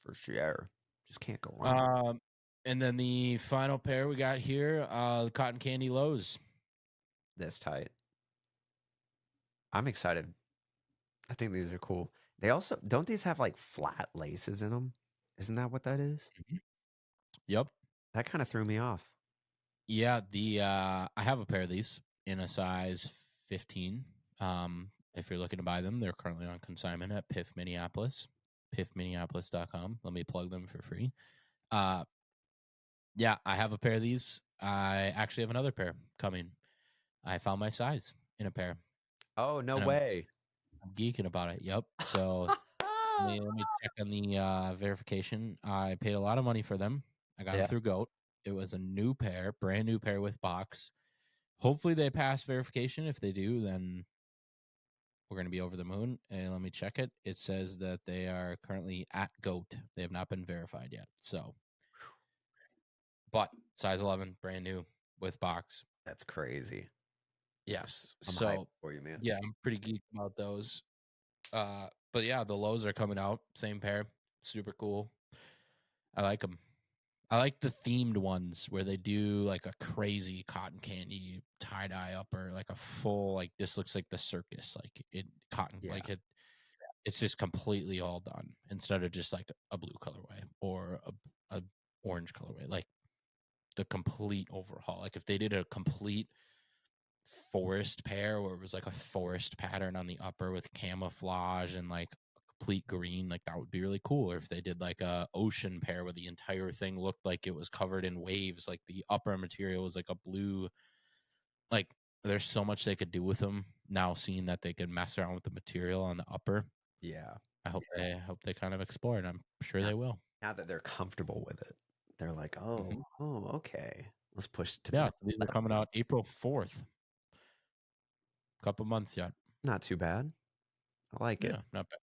for sure. Just can't go wrong. Um, and then the final pair we got here, the Cotton Candy Lows. This tight. I'm excited. I think these are cool. They also don't these have like flat laces in them? Isn't that what that is? Mhm. Yep. That kind of threw me off. Yeah, I have a pair of these in a size 15. If you're looking to buy them, they're currently on consignment at PIF Minneapolis, piffminneapolis.com. Let me plug them for free. Uh, yeah, I have a pair of these. I actually have another pair coming. I found my size in a pair, Oh, no and I'm way. I'm geeking about it. Yep. So let me check on the verification. I paid a lot of money for them. I got them Yeah. through Goat. It was a new pair, brand new pair with box. Hopefully they pass verification. If they do, then we're going to be over the moon. And let me check it. It says that they are currently at Goat. They have not been verified yet. So, but size 11, brand new with box. That's crazy. Yes. I'm hyped So, for you, man. yeah, I'm pretty geeked about those. But yeah, the lows are coming out. Same pair. Super cool. I like them. I like the themed ones where they do like a crazy cotton candy tie dye upper, like a full like this looks like the circus, like it cotton Yeah. like it's just completely all done instead of just like a blue colorway or a orange colorway, like the complete overhaul. Like if they did a complete forest pair where it was like a forest pattern on the upper with camouflage and like complete green, like that would be really cool. Or if they did like a ocean pair where the entire thing looked like it was covered in waves, like the upper material was like a blue, like there's so much they could do with them now, seeing that they can mess around with the material on the upper. Yeah. I hope they kind of explore it. I'm sure Now, they will. now that they're comfortable with it, they're like, Mhm. oh, okay. Let's push to the Yeah, next so these are level. coming out April 4th. Couple months yet. Not too bad. I like it. Yeah, not bad.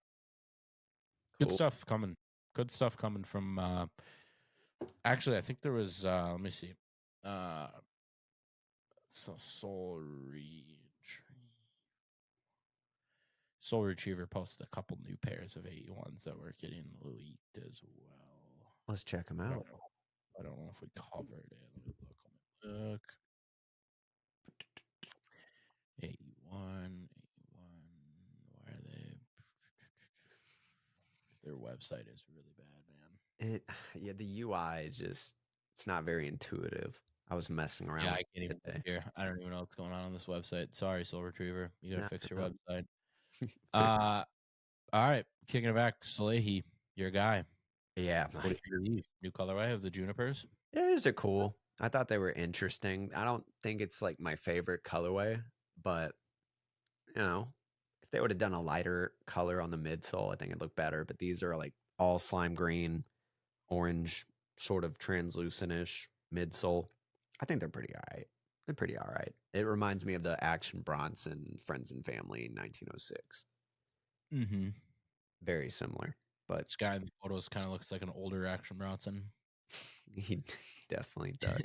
Good Cool. stuff coming. Good stuff coming from actually I think there was let me see. Uh so Soul Retriever posted a couple new pairs of 81s that were getting leaked as well. Let's check them I out. don't know. I don't know if we covered it. Let me look. Let me look. 81, 81. Why are they? Their website is really bad, man. Yeah, the UI just it's not very intuitive. I was messing around Yeah, with I can't even it look today. here. I don't even know what's going on this website. Sorry, Soul Retriever. You got to No, fix your no. website. Fix- Uh, all right. Kicking it back. Salehi, your guy. yeah, What did you leave? New colorway of the Junipers? yeah, these are cool. I thought they were interesting. I don't think it's like my favorite colorway, but you know, if they would have done a lighter color on the midsole, I think it'd look better. But these are like all slime green, orange, sort of translucent-ish midsole. I think they're pretty all right. They're pretty all right. It reminds me of the Action Bronson Friends and Family in 1906. Mm-hmm. Very similar, but This guy in the photos kind of looks like an older Action Bronson. he definitely does.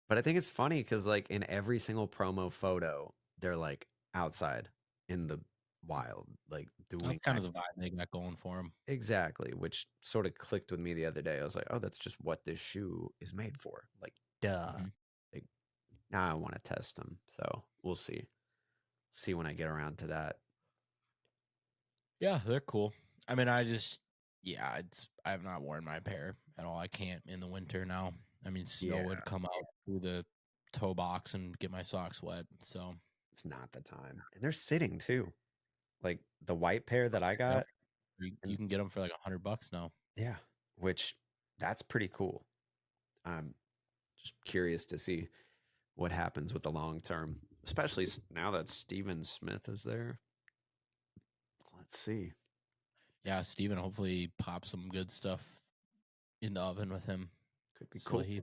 But I think it's funny because like in every single promo photo, they're like outside in the wild, like That's doing kind of that. the vibe they got going for them. Exactly, which sort of clicked with me the other day. I was like, oh, that's just what this shoe is made for. Like, duh. Hmm. Like, now I want to test them. So we'll see. See when I get around to that. Yeah, they're cool. I mean, I've not worn my pair at all. I can't in the winter now. I mean, snow Yeah, would come out through the toe box and get my socks wet. So it's not the time. And they're sitting too. Like the white pair that I yep, got, you and can get them for like $100 now. yeah, which that's pretty cool. I'm just curious to see what happens with the long term, especially now that Steven Smith is there. Let's see. Yeah, Steven hopefully pop some good stuff in the oven with him. Could be So cool. he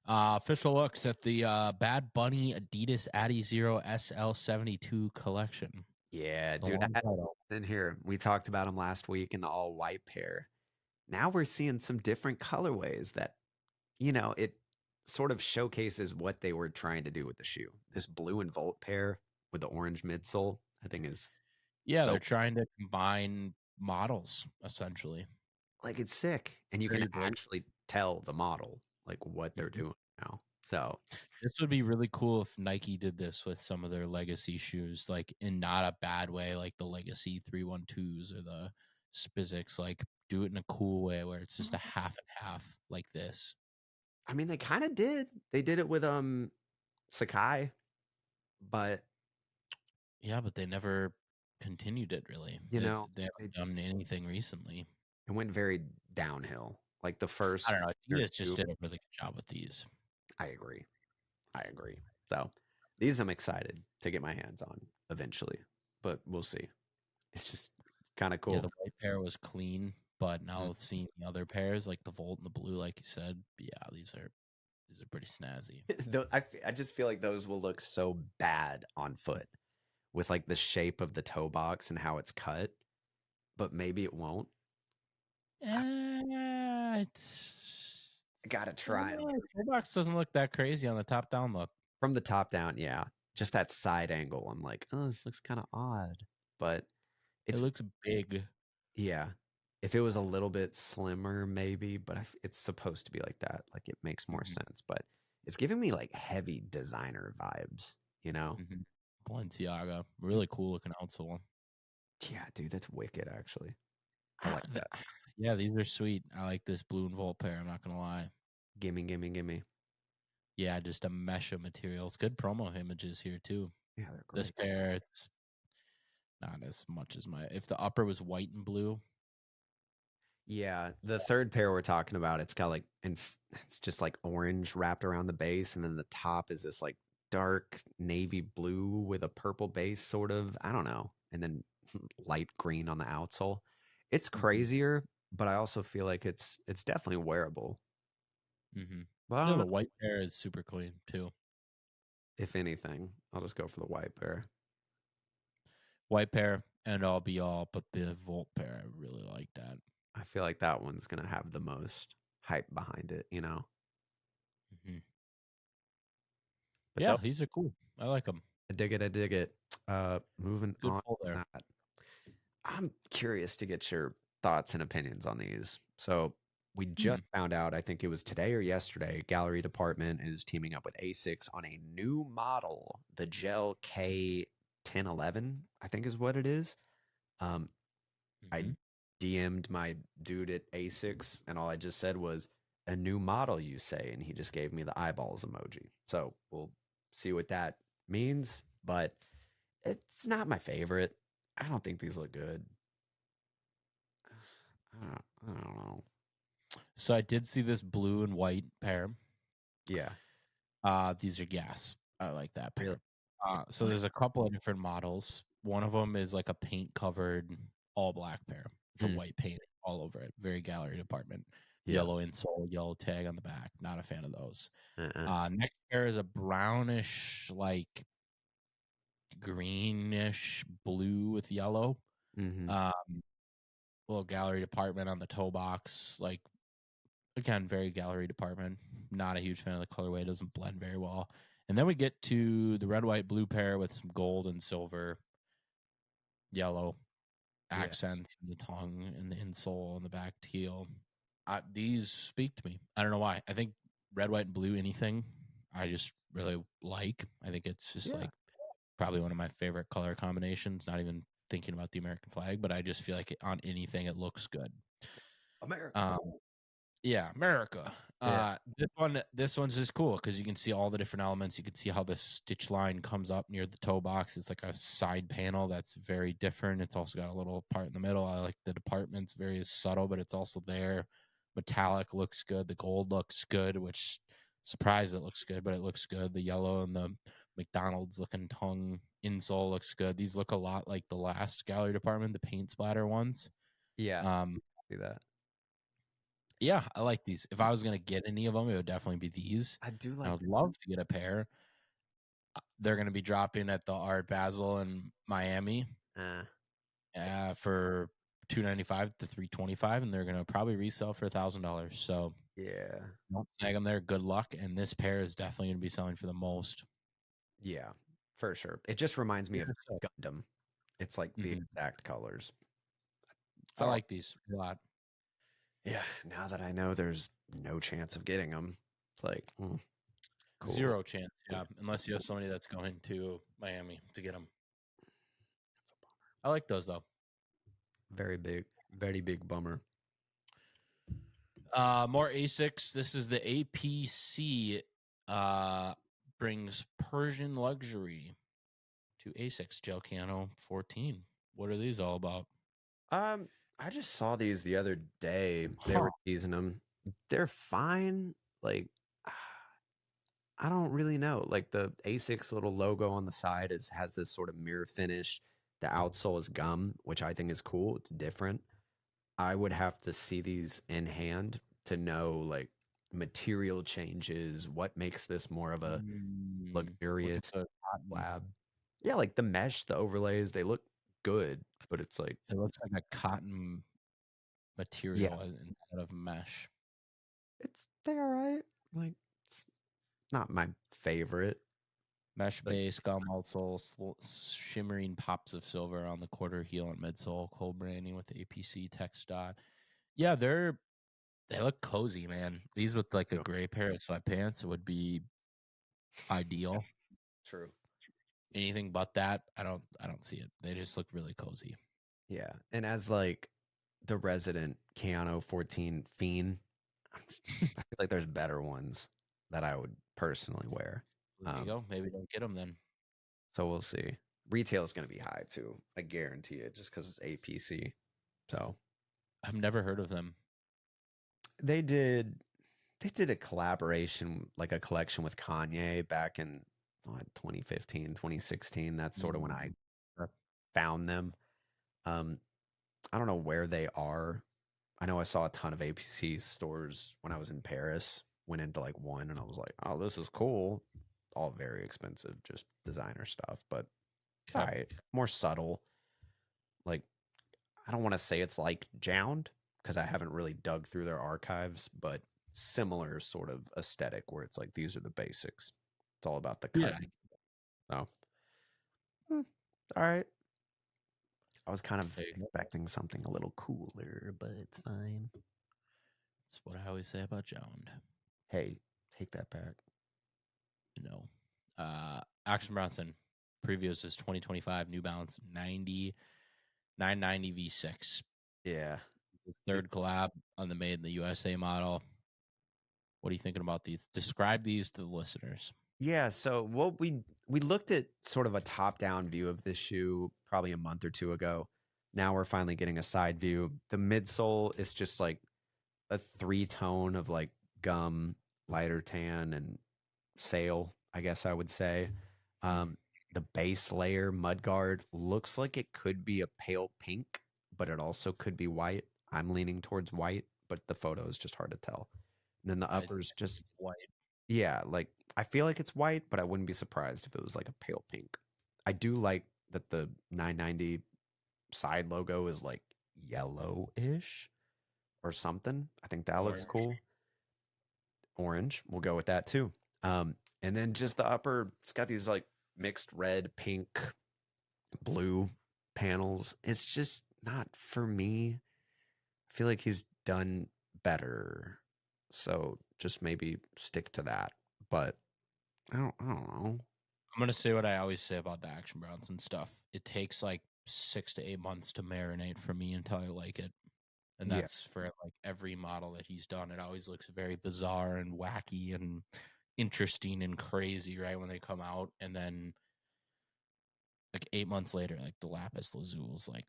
official looks at the Bad Bunny Adidas Addy Zero SL72 collection. Yeah, It's a dude. long title. In here, we talked about him last week in the all white pair. Now we're seeing some different colorways that, it sort of showcases what they were trying to do with the shoe. This blue and Volt pair with the orange midsole, I think is Yeah, so they're trying to combine models essentially. like it's sick. And you can Very bright. actually tell the model like what they're Mhm. doing now. So This would be really cool if Nike did this with some of their legacy shoes, like in not a bad way, like the Legacy 312s or the Spizzics. Like do it in a cool way where it's just a half and half like this. I mean they kind of did. They did it with Sakai, but Yeah, but they never continued it really. you know, They it, haven't done anything recently. it went very downhill. Like the I first don't know. year or Adidas just two. did a really good job with these. I agree. I agree. So these I'm excited to get my hands on eventually, but we'll see. It's just kind of Yeah, cool. the white pair was clean, but Mm. now seeing the other pairs like the Volt and the blue, like you said, yeah, these are pretty snazzy. I just feel like those will look so bad on foot with like the shape of the toe box and how it's cut, but maybe it won't. It's I gotta try them Toe box doesn't look that crazy on the top down look. from the top down. Yeah, just that side angle. I'm like, oh, this looks kind of odd, but It it's looks big. yeah. If it was a little bit slimmer, maybe, but it's supposed to be like that. Like it makes more Hmm. sense, but it's giving me like heavy designer vibes, you know? Hmm. Balenciaga, Mm. really cool looking outsole. Yeah, dude, that's wicked, actually. I like that. Yeah, these are sweet. I like this blue and Volt pair. I'm not gonna lie. Gimme, gimme, gimme. Yeah, just a mesh of materials. Good promo images here too. Yeah, they're This great. pair, it's not as much as my. If the upper was white and blue, Yeah, the third pair we're talking about, it's got like it's just like orange wrapped around the base, and then the top is this like dark navy blue with a purple base, sort of. I don't know, and then light green on the outsole. It's mm-hmm. crazier, but I also feel like it's definitely wearable. Mm-hmm. But I Yeah, don't the know. white pair is super clean too. If anything, I'll just go for the white pair. White pair and all be all, but the Volt pair, I really like that. I feel like that one's gonna have the most hype behind it, you know. Hmm. But Yeah, though, these are cool. I like them. I dig it. I dig it. Moving Good on pull from there. that. I'm curious to get your thoughts and opinions on these. So we Hmm. just found out, I think it was today or yesterday, Gallery Department is teaming up with ASICS on a new model, the Gel K1011, I think is what it is. Um, I Hmm. DM'd my dude at ASICS, and all I just said was, a new model, you say? And he just gave me the eyeballs emoji. So we'll see what that means, but it's not my favorite. I don't think these look good. I don't know. So I did see this blue and white pair. Yeah, These are gas. I like that really. pair. So there's a couple of different models. One of them is like a paint covered all black pair with a Mm, white paint all over it. Very Gallery Department. yeah. Yellow insole, yellow tag on the back. Not a fan of those. Uh-uh. Next pair is a brownish, like greenish blue with yellow. Mm-hmm. Um, Little Gallery Department on the toe box. Like again, very Gallery Department. not a huge fan of the colorway. It doesn't blend very well. And then we get to the red, white, blue pair with some gold and silver, yellow Yes. accents in the tongue and the insole and the back teal. These speak to me. I don't know why. I think red, white, and blue, anything, I just really like. I think it's just Yeah. like probably one of my favorite color combinations. Not even thinking about the American flag, but I just feel like on anything it looks good. America. Um, yeah, America. Yeah. This one's just cool because you can see all the different elements. You can see how the stitch line comes up near the toe box. It's like a side panel that's very different. It's also got a little part in the middle. I like the department's very subtle, but it's also there. Metallic looks good. The gold looks good, which surprised it looks good, but it looks good. The yellow and the McDonald's looking tongue insole looks good. These look a lot like the last gallery department, the paint splatter ones. Yeah. Um, See that. yeah, I like these. If I was gonna get any of them, it would definitely be these. I do I like would love to get a pair. They're gonna be dropping at the Art Basel in Miami that. for $295 to $325, and they're gonna probably resell for $1,000. So Yeah. don't snag them there. Good luck. And this pair is definitely gonna be selling for the most. Yeah. For sure. It just reminds me These of are sick. Gundam. It's like the Mhm. exact colors. It's I all like these a lot. yeah. Now that I know there's no chance of getting them, it's like cool. Zero chance, yeah, unless you have somebody that's going to Miami to get them. I like those though. Very big bummer. More ASICs. This is the APC. Brings Persian luxury to ASICs Gel Cano 14. What are these all about? I just saw these the other day. They Huh. were teasing them. They're fine. Like, I don't really know. Like the Asics little logo on the side has this sort of mirror finish. The outsole is gum, which I think is cool. It's different. I would have to see these in hand to know like material changes, what makes this more of a Look at luxurious the cotton. lab. Yeah, like the mesh, the overlays, they look good, but it's like, It looks like a cotton yeah, material instead of mesh. they're all right. Like it's not my favorite. Mesh Like base, gum outsole, shimmering pops of silver on the quarter heel and midsole, cold branding with the APC text dot. Yeah, they look cozy, man. These with like a gray pair of sweatpants would be ideal. true. Anything but that, I don't see it. They just look really cozy. Yeah. And as like the resident Keanu 14 fiend, I feel like there's better ones that I would personally wear. There you go. Maybe don't get them then. So we'll see. Retail is going to be high too. I guarantee it, just because it's APC. So I've never heard of them. they did they did a collaboration, like a collection with Kanye back in 2015, 2016. That's sort of when I found them. Um, I don't know where they are. I know I saw a ton of APC stores when I was in Paris. Went into like one and I was like, oh, this is cool. All very expensive, just designer stuff, but all Okay. right, more subtle. Like, I don't want to say it's like Jound because I haven't really dug through their archives, but similar sort of aesthetic where it's like these are the basics. It's all about the cut. Yeah. So, all right. I was kind of There you go. expecting something a little cooler, but it's fine. That's what I always say about Jound. Hey, take that back. You know. Action Bronson previews is 2025 New Balance 990 V6. Yeah. The third collab on the Made in the USA model. What are you thinking about these? Describe these to the listeners. Yeah, so what we looked at sort of a top-down view of this shoe probably a month or two ago. Now we're finally getting a side view. The midsole is just like a three-tone of like gum, lighter tan, and sail, I guess I would say. Um, the base layer, mudguard, looks like it could be a pale pink, but it also could be white. I'm leaning towards white, but the photo is just hard to tell. And then the I uppers just white. yeah, like I feel like it's white, but I wouldn't be surprised if it was like a pale pink. I do like that the 990 side logo is like yellowish or something. I think that looks Orange. cool. orange. We'll go with that too. And then just the upper, it's got these like mixed red, pink, blue panels. It's just not for me. I feel like he's done better. So just maybe stick to that. But I don't know. I'm gonna say what I always say about the Action Bronson stuff. It takes like 6 to 8 months to marinate for me until I like it. And Yeah. that's for like every model that he's done. It always looks very bizarre and wacky and interesting and crazy right when they come out, and then like 8 months later, like the lapis lazuli, like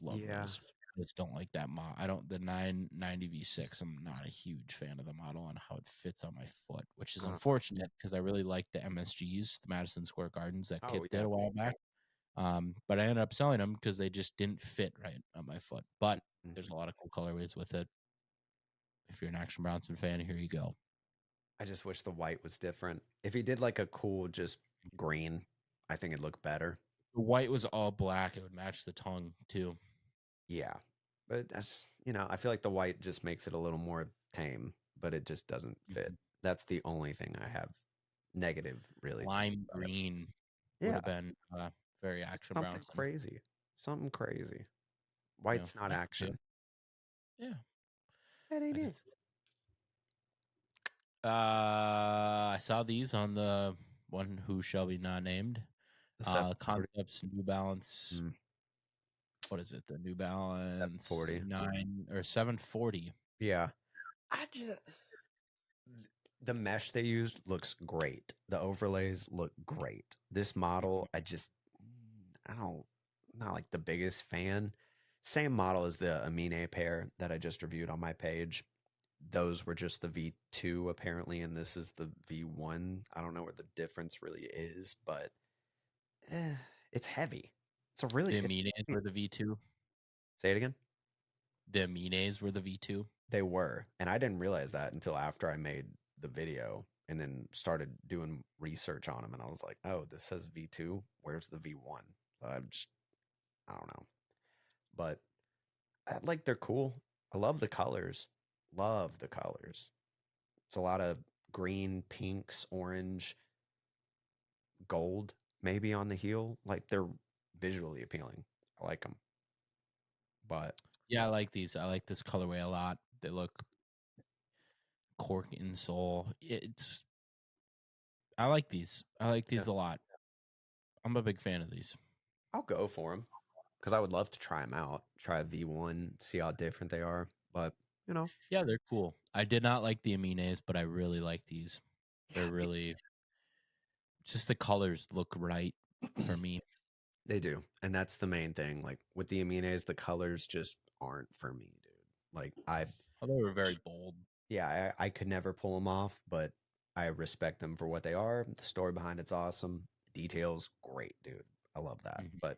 love Yeah. those. I just don't like that model. I don't, the 990 V6. I'm not a huge fan of the model and how it fits on my foot, which is Uh, unfortunate because I really like the MSGs, the Madison Square Gardens that Kit oh did yeah. a while back. But I ended up selling them because they just didn't fit right on my foot. But there's Mhm. a lot of cool colorways with it. If you're an Action Bronson fan, here you go. I just wish the white was different. If he did like a cool just green, I think it'd look better. The white was all black. It would match the tongue too. Yeah. But that's, I feel like the white just makes it a little more tame, but it just doesn't fit. Mhm. That's the only thing I have negative really to say Lime about it. green would Yeah. have been very Just Action something Bronson. crazy. Something crazy. Yeah, White's not I could see it. action. Yeah, That ain't I could it. see it. I saw these on the one who shall be not named. The 740. Concepts New Balance. Mm, What is it? The New Balance 740. 740. Yeah. I just the mesh they used looks great. The overlays look great. This model, I don't not like the biggest fan. Same model as the Amine pair that I just reviewed on my page. Those were just the V2 apparently, and this is the V1. I don't know where the difference really is, but it's heavy. It's a really The it's Amines heavy. were the V2. Say it again. The Amines were the V2. They were, and I didn't realize that until after I made the video and then started doing research on them, and I was like, "Oh, this says V2. Where's the V1?" So I don't know, but like they're cool. I love the colors. Love the colors. It's a lot of green, pinks, orange, gold, maybe on the heel. Like they're visually appealing. I like them, but Yeah, I like these. I like this colorway a lot. They look cork insole. I like these. I like yeah, these a lot. I'm a big fan of these. I'll go for them because I would love to try them out. Try a V1, see how different they are. But you know, Yeah, they're cool. I did not like the Amines, but I really like these. They're yeah, really just the colors look right for me. they do, and that's the main thing. Like with the Amines, the colors just aren't for me, dude. Like Oh, they were very bold. yeah, I could never pull them off, but I respect them for what they are. The story behind it's awesome. Details, great, dude. I love that. Mhm. But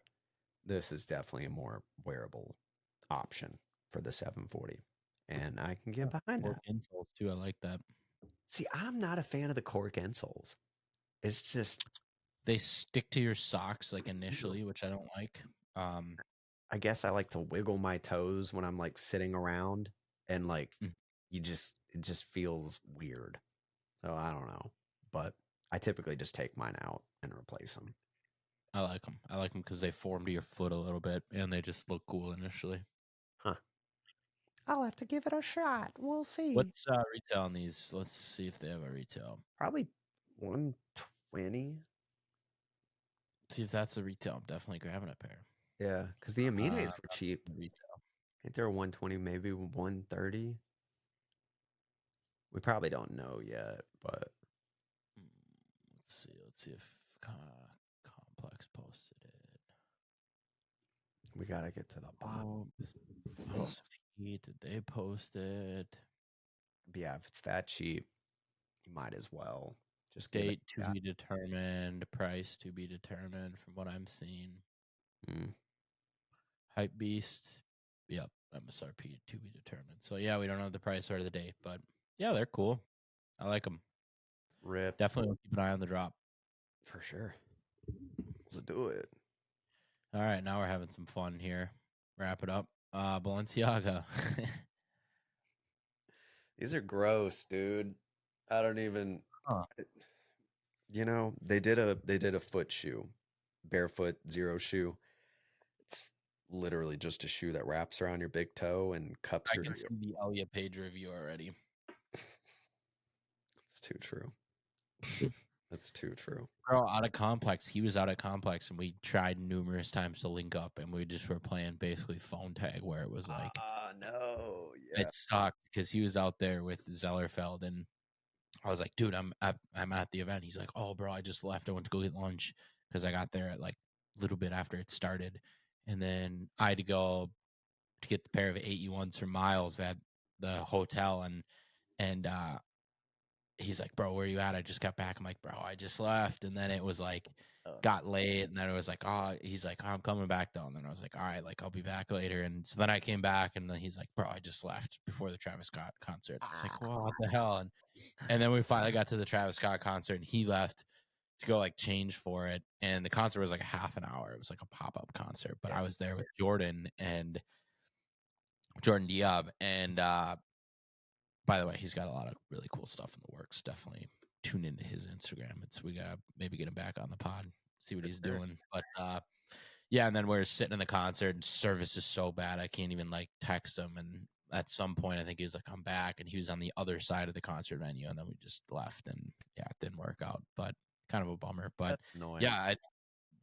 this is definitely a more wearable option for the 740, and I can Yeah, get behind cork that. insoles too. I like that. See, I'm not a fan of the cork insoles. It's just, They stick to your socks like initially, which I don't like. Um, I guess I like to wiggle my toes when I'm like sitting around, and like mm, it just feels weird. So I don't know, but I typically just take mine out and replace them. I like them. I like them because they form to your foot a little bit, and they just look cool initially. Huh. I'll have to give it a shot. We'll see. What's retail on these? Let's see if they have a retail. Probably 120. See if that's a retail. I'm definitely grabbing a pair. Yeah, because the Amines were cheap. Retail. I think they were 120, maybe 130. We probably don't know yet, but Mm, let's see. Let's see if Complex posted it. we gotta get to the bottom. Oh, House of Heat. Did they post it? Yeah, if it's that cheap, you might as well just give it Date to a shot. be determined. Price to be determined. From what I'm seeing. Mm, Hype Beast. Yep. MSRP to be determined. So yeah, we don't know the price or the date, but yeah, they're cool. I like them. rip Definitely keep an eye on the drop. for sure. Let's do it. All right, now we're having some fun here. Wrap it up. Balenciaga. These are gross, dude. I don't even. Huh. They did a foot shoe, barefoot zero shoe. It's literally just a shoe that wraps around your big toe and cups I your can heel. see the Elliot Page review already. It's too true. That's too true. Bro, out of complex. He was out of complex, and we tried numerous times to link up, and we just were playing basically phone tag, where it was like Ah, no. Yeah. it sucked because he was out there with Zellerfeld, and I was like, dude, I'm at the event. He's like, oh, bro, I just left. I went to go get lunch because I got there at like a little bit after it started, and then I had to go to get the pair of 8U1s from Miles at the hotel, and he's like, bro, where you at? I just got back. I'm like, bro, I just left. And then it was like, Oh, got late. And then it was like, oh, he's like, oh, I'm coming back though. And then I was like, all right, like, I'll be back later. And so then I came back, and then he's like, bro, I just left before the Travis Scott concert. I was like, well, what the hell? And then we finally got to the Travis Scott concert, and he left to go like change for it. And the concert was like a half an hour. It was like a pop-up concert, but yeah. I was there with Jordan and Jordan Diab. And by the way, he's got a lot of really cool stuff in the works. Definitely tune into his Instagram. We gotta maybe get him back on the pod, see what For he's sure. doing. But yeah, and then we're sitting in the concert, and service is so bad I can't even like text him. And at some point, I think he was like, "I'm back," and he was on the other side of the concert venue, and then we just left, and yeah, it didn't work out. But kind of a bummer. But That's annoying. yeah,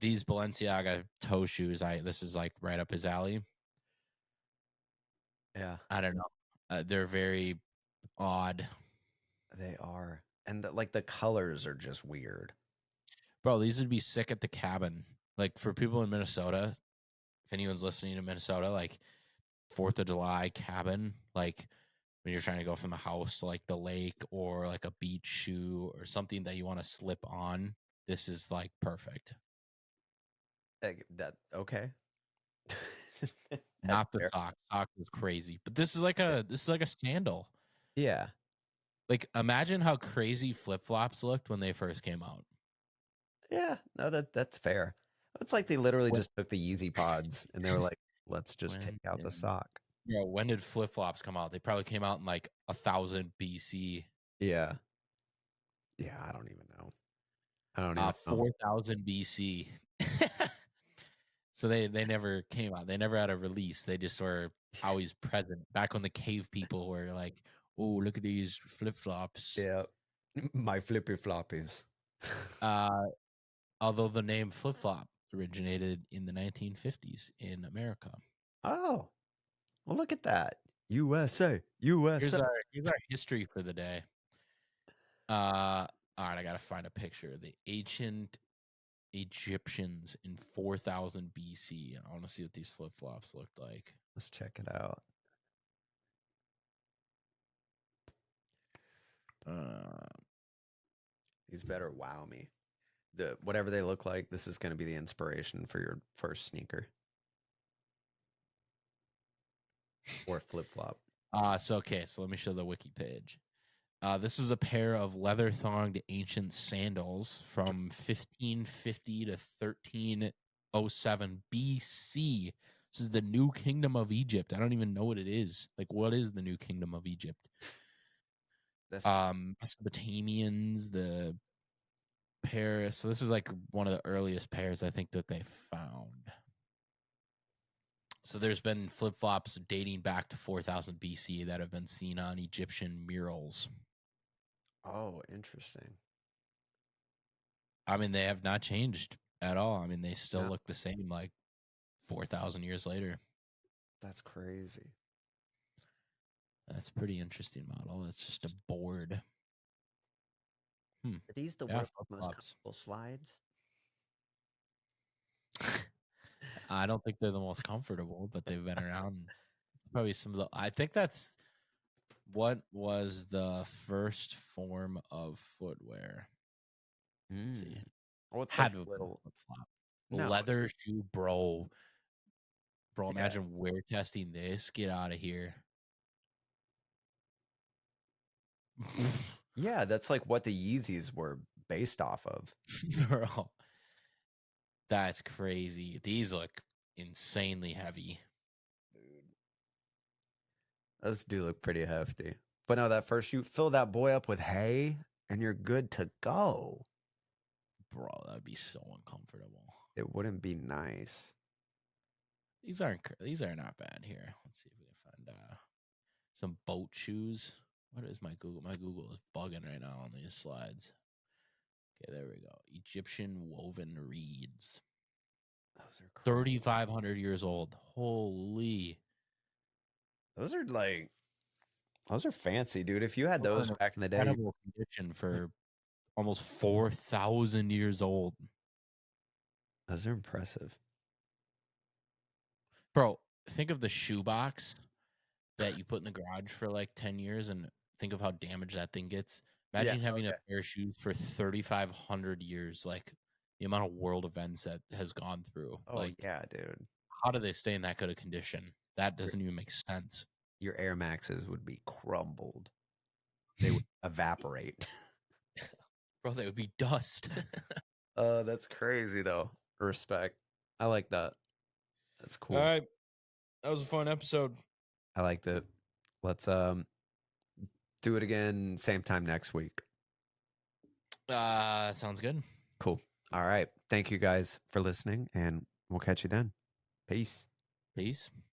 these Balenciaga toe shoes, this is like right up his alley. Yeah, I don't know. They're very odd. they are. And like the colors are just weird. Bro, these would be sick at the cabin. Like for people in Minnesota, if anyone's listening to Minnesota, like 4th of July cabin, like when you're trying to go from the house to like the lake or like a beach shoe or something that you want to slip on, this is like perfect. Okay. That's Not the fair. sock. Sock is crazy. But this is Yeah. like a sandal. Yeah. Like imagine how crazy flip-flops looked when they first came out. Yeah. No, that's fair. It's like they literally When just took the Easy Pods and they were like, let's just take when out the sock. when did flip-flops come out? They probably came out in like 1000 BC. Yeah. Yeah, I don't even know. I don't even know. 4000 BC. So they never came out. They never had a release. They just were always present. Back when the cave people were like, "Oh, look at these flip flops." Yeah. My flippy floppies. Uh, although the name flip flop originated in the 1950s in America. Oh, well, look at that. USA, Here's USA. our history for the day. All right, I gotta find a picture of the ancient Egyptians in 4000 BC. I want to see what these flip flops looked like. Let's check it out. Uh, These better wow me. Whatever they look like, this is going to be the inspiration for your first sneaker or flip flop. so let me show the wiki page. This is a pair of leather thonged ancient sandals from 1550 to 1307 BC. This is the New Kingdom of Egypt. I don't even know what it is. Like, what is the New Kingdom of Egypt? That's Mesopotamians, the Paris. So this is like one of the earliest pairs I think that they found. So there's been flip flops dating back to 4000 BC that have been seen on Egyptian murals. oh, interesting. I mean, they have not changed at all. I mean, they still No, look the same like 4,000 years later. that's crazy. That's a pretty interesting model. It's just a board. Are these the Yeah, world's flip most flops. comfortable slides? I don't think they're the most comfortable, but they've been around. Probably some of the. I think that's what was the first form of footwear. Let's see. Oh, it's like Had to have been little. flip flop. No, Leather shoe, bro. Bro, yeah, imagine wear testing this. Get out of here. yeah. That's like what the Yeezys were based off of. Bro, that's crazy. These look insanely heavy. Dude, those do look pretty hefty. But no, that first you fill that boy up with hay and you're good to go. Bro, that'd be so uncomfortable. It wouldn't be nice. These are not bad here. Let's see if we can find some boat shoes. What is my Google? My Google is bugging right now on these slides. Okay, there we go. Egyptian woven reeds. Those are 3,500 years old. Holy. those are like those are fancy, dude. If you had Those are those in back in the day, incredible condition for almost 4,000 years old. those are impressive. Bro, think of the shoebox that you put in the garage for like 10 years and think of how damaged that thing gets. Yeah, Imagine having okay. a pair of shoes for 3,500 years, like the amount of world events that has gone through. Oh Like, yeah, dude. how do they stay in that good of condition? That Your, doesn't even make sense. your Air Maxes would be crumbled. They would evaporate. Bro, they would be dust. That's crazy though. Respect. I like that. That's All cool. right. That was a fun episode. I liked it. Let's do it again same time next week. Sounds good. Cool. All right. Thank you guys for listening and we'll catch you then. Peace. Peace.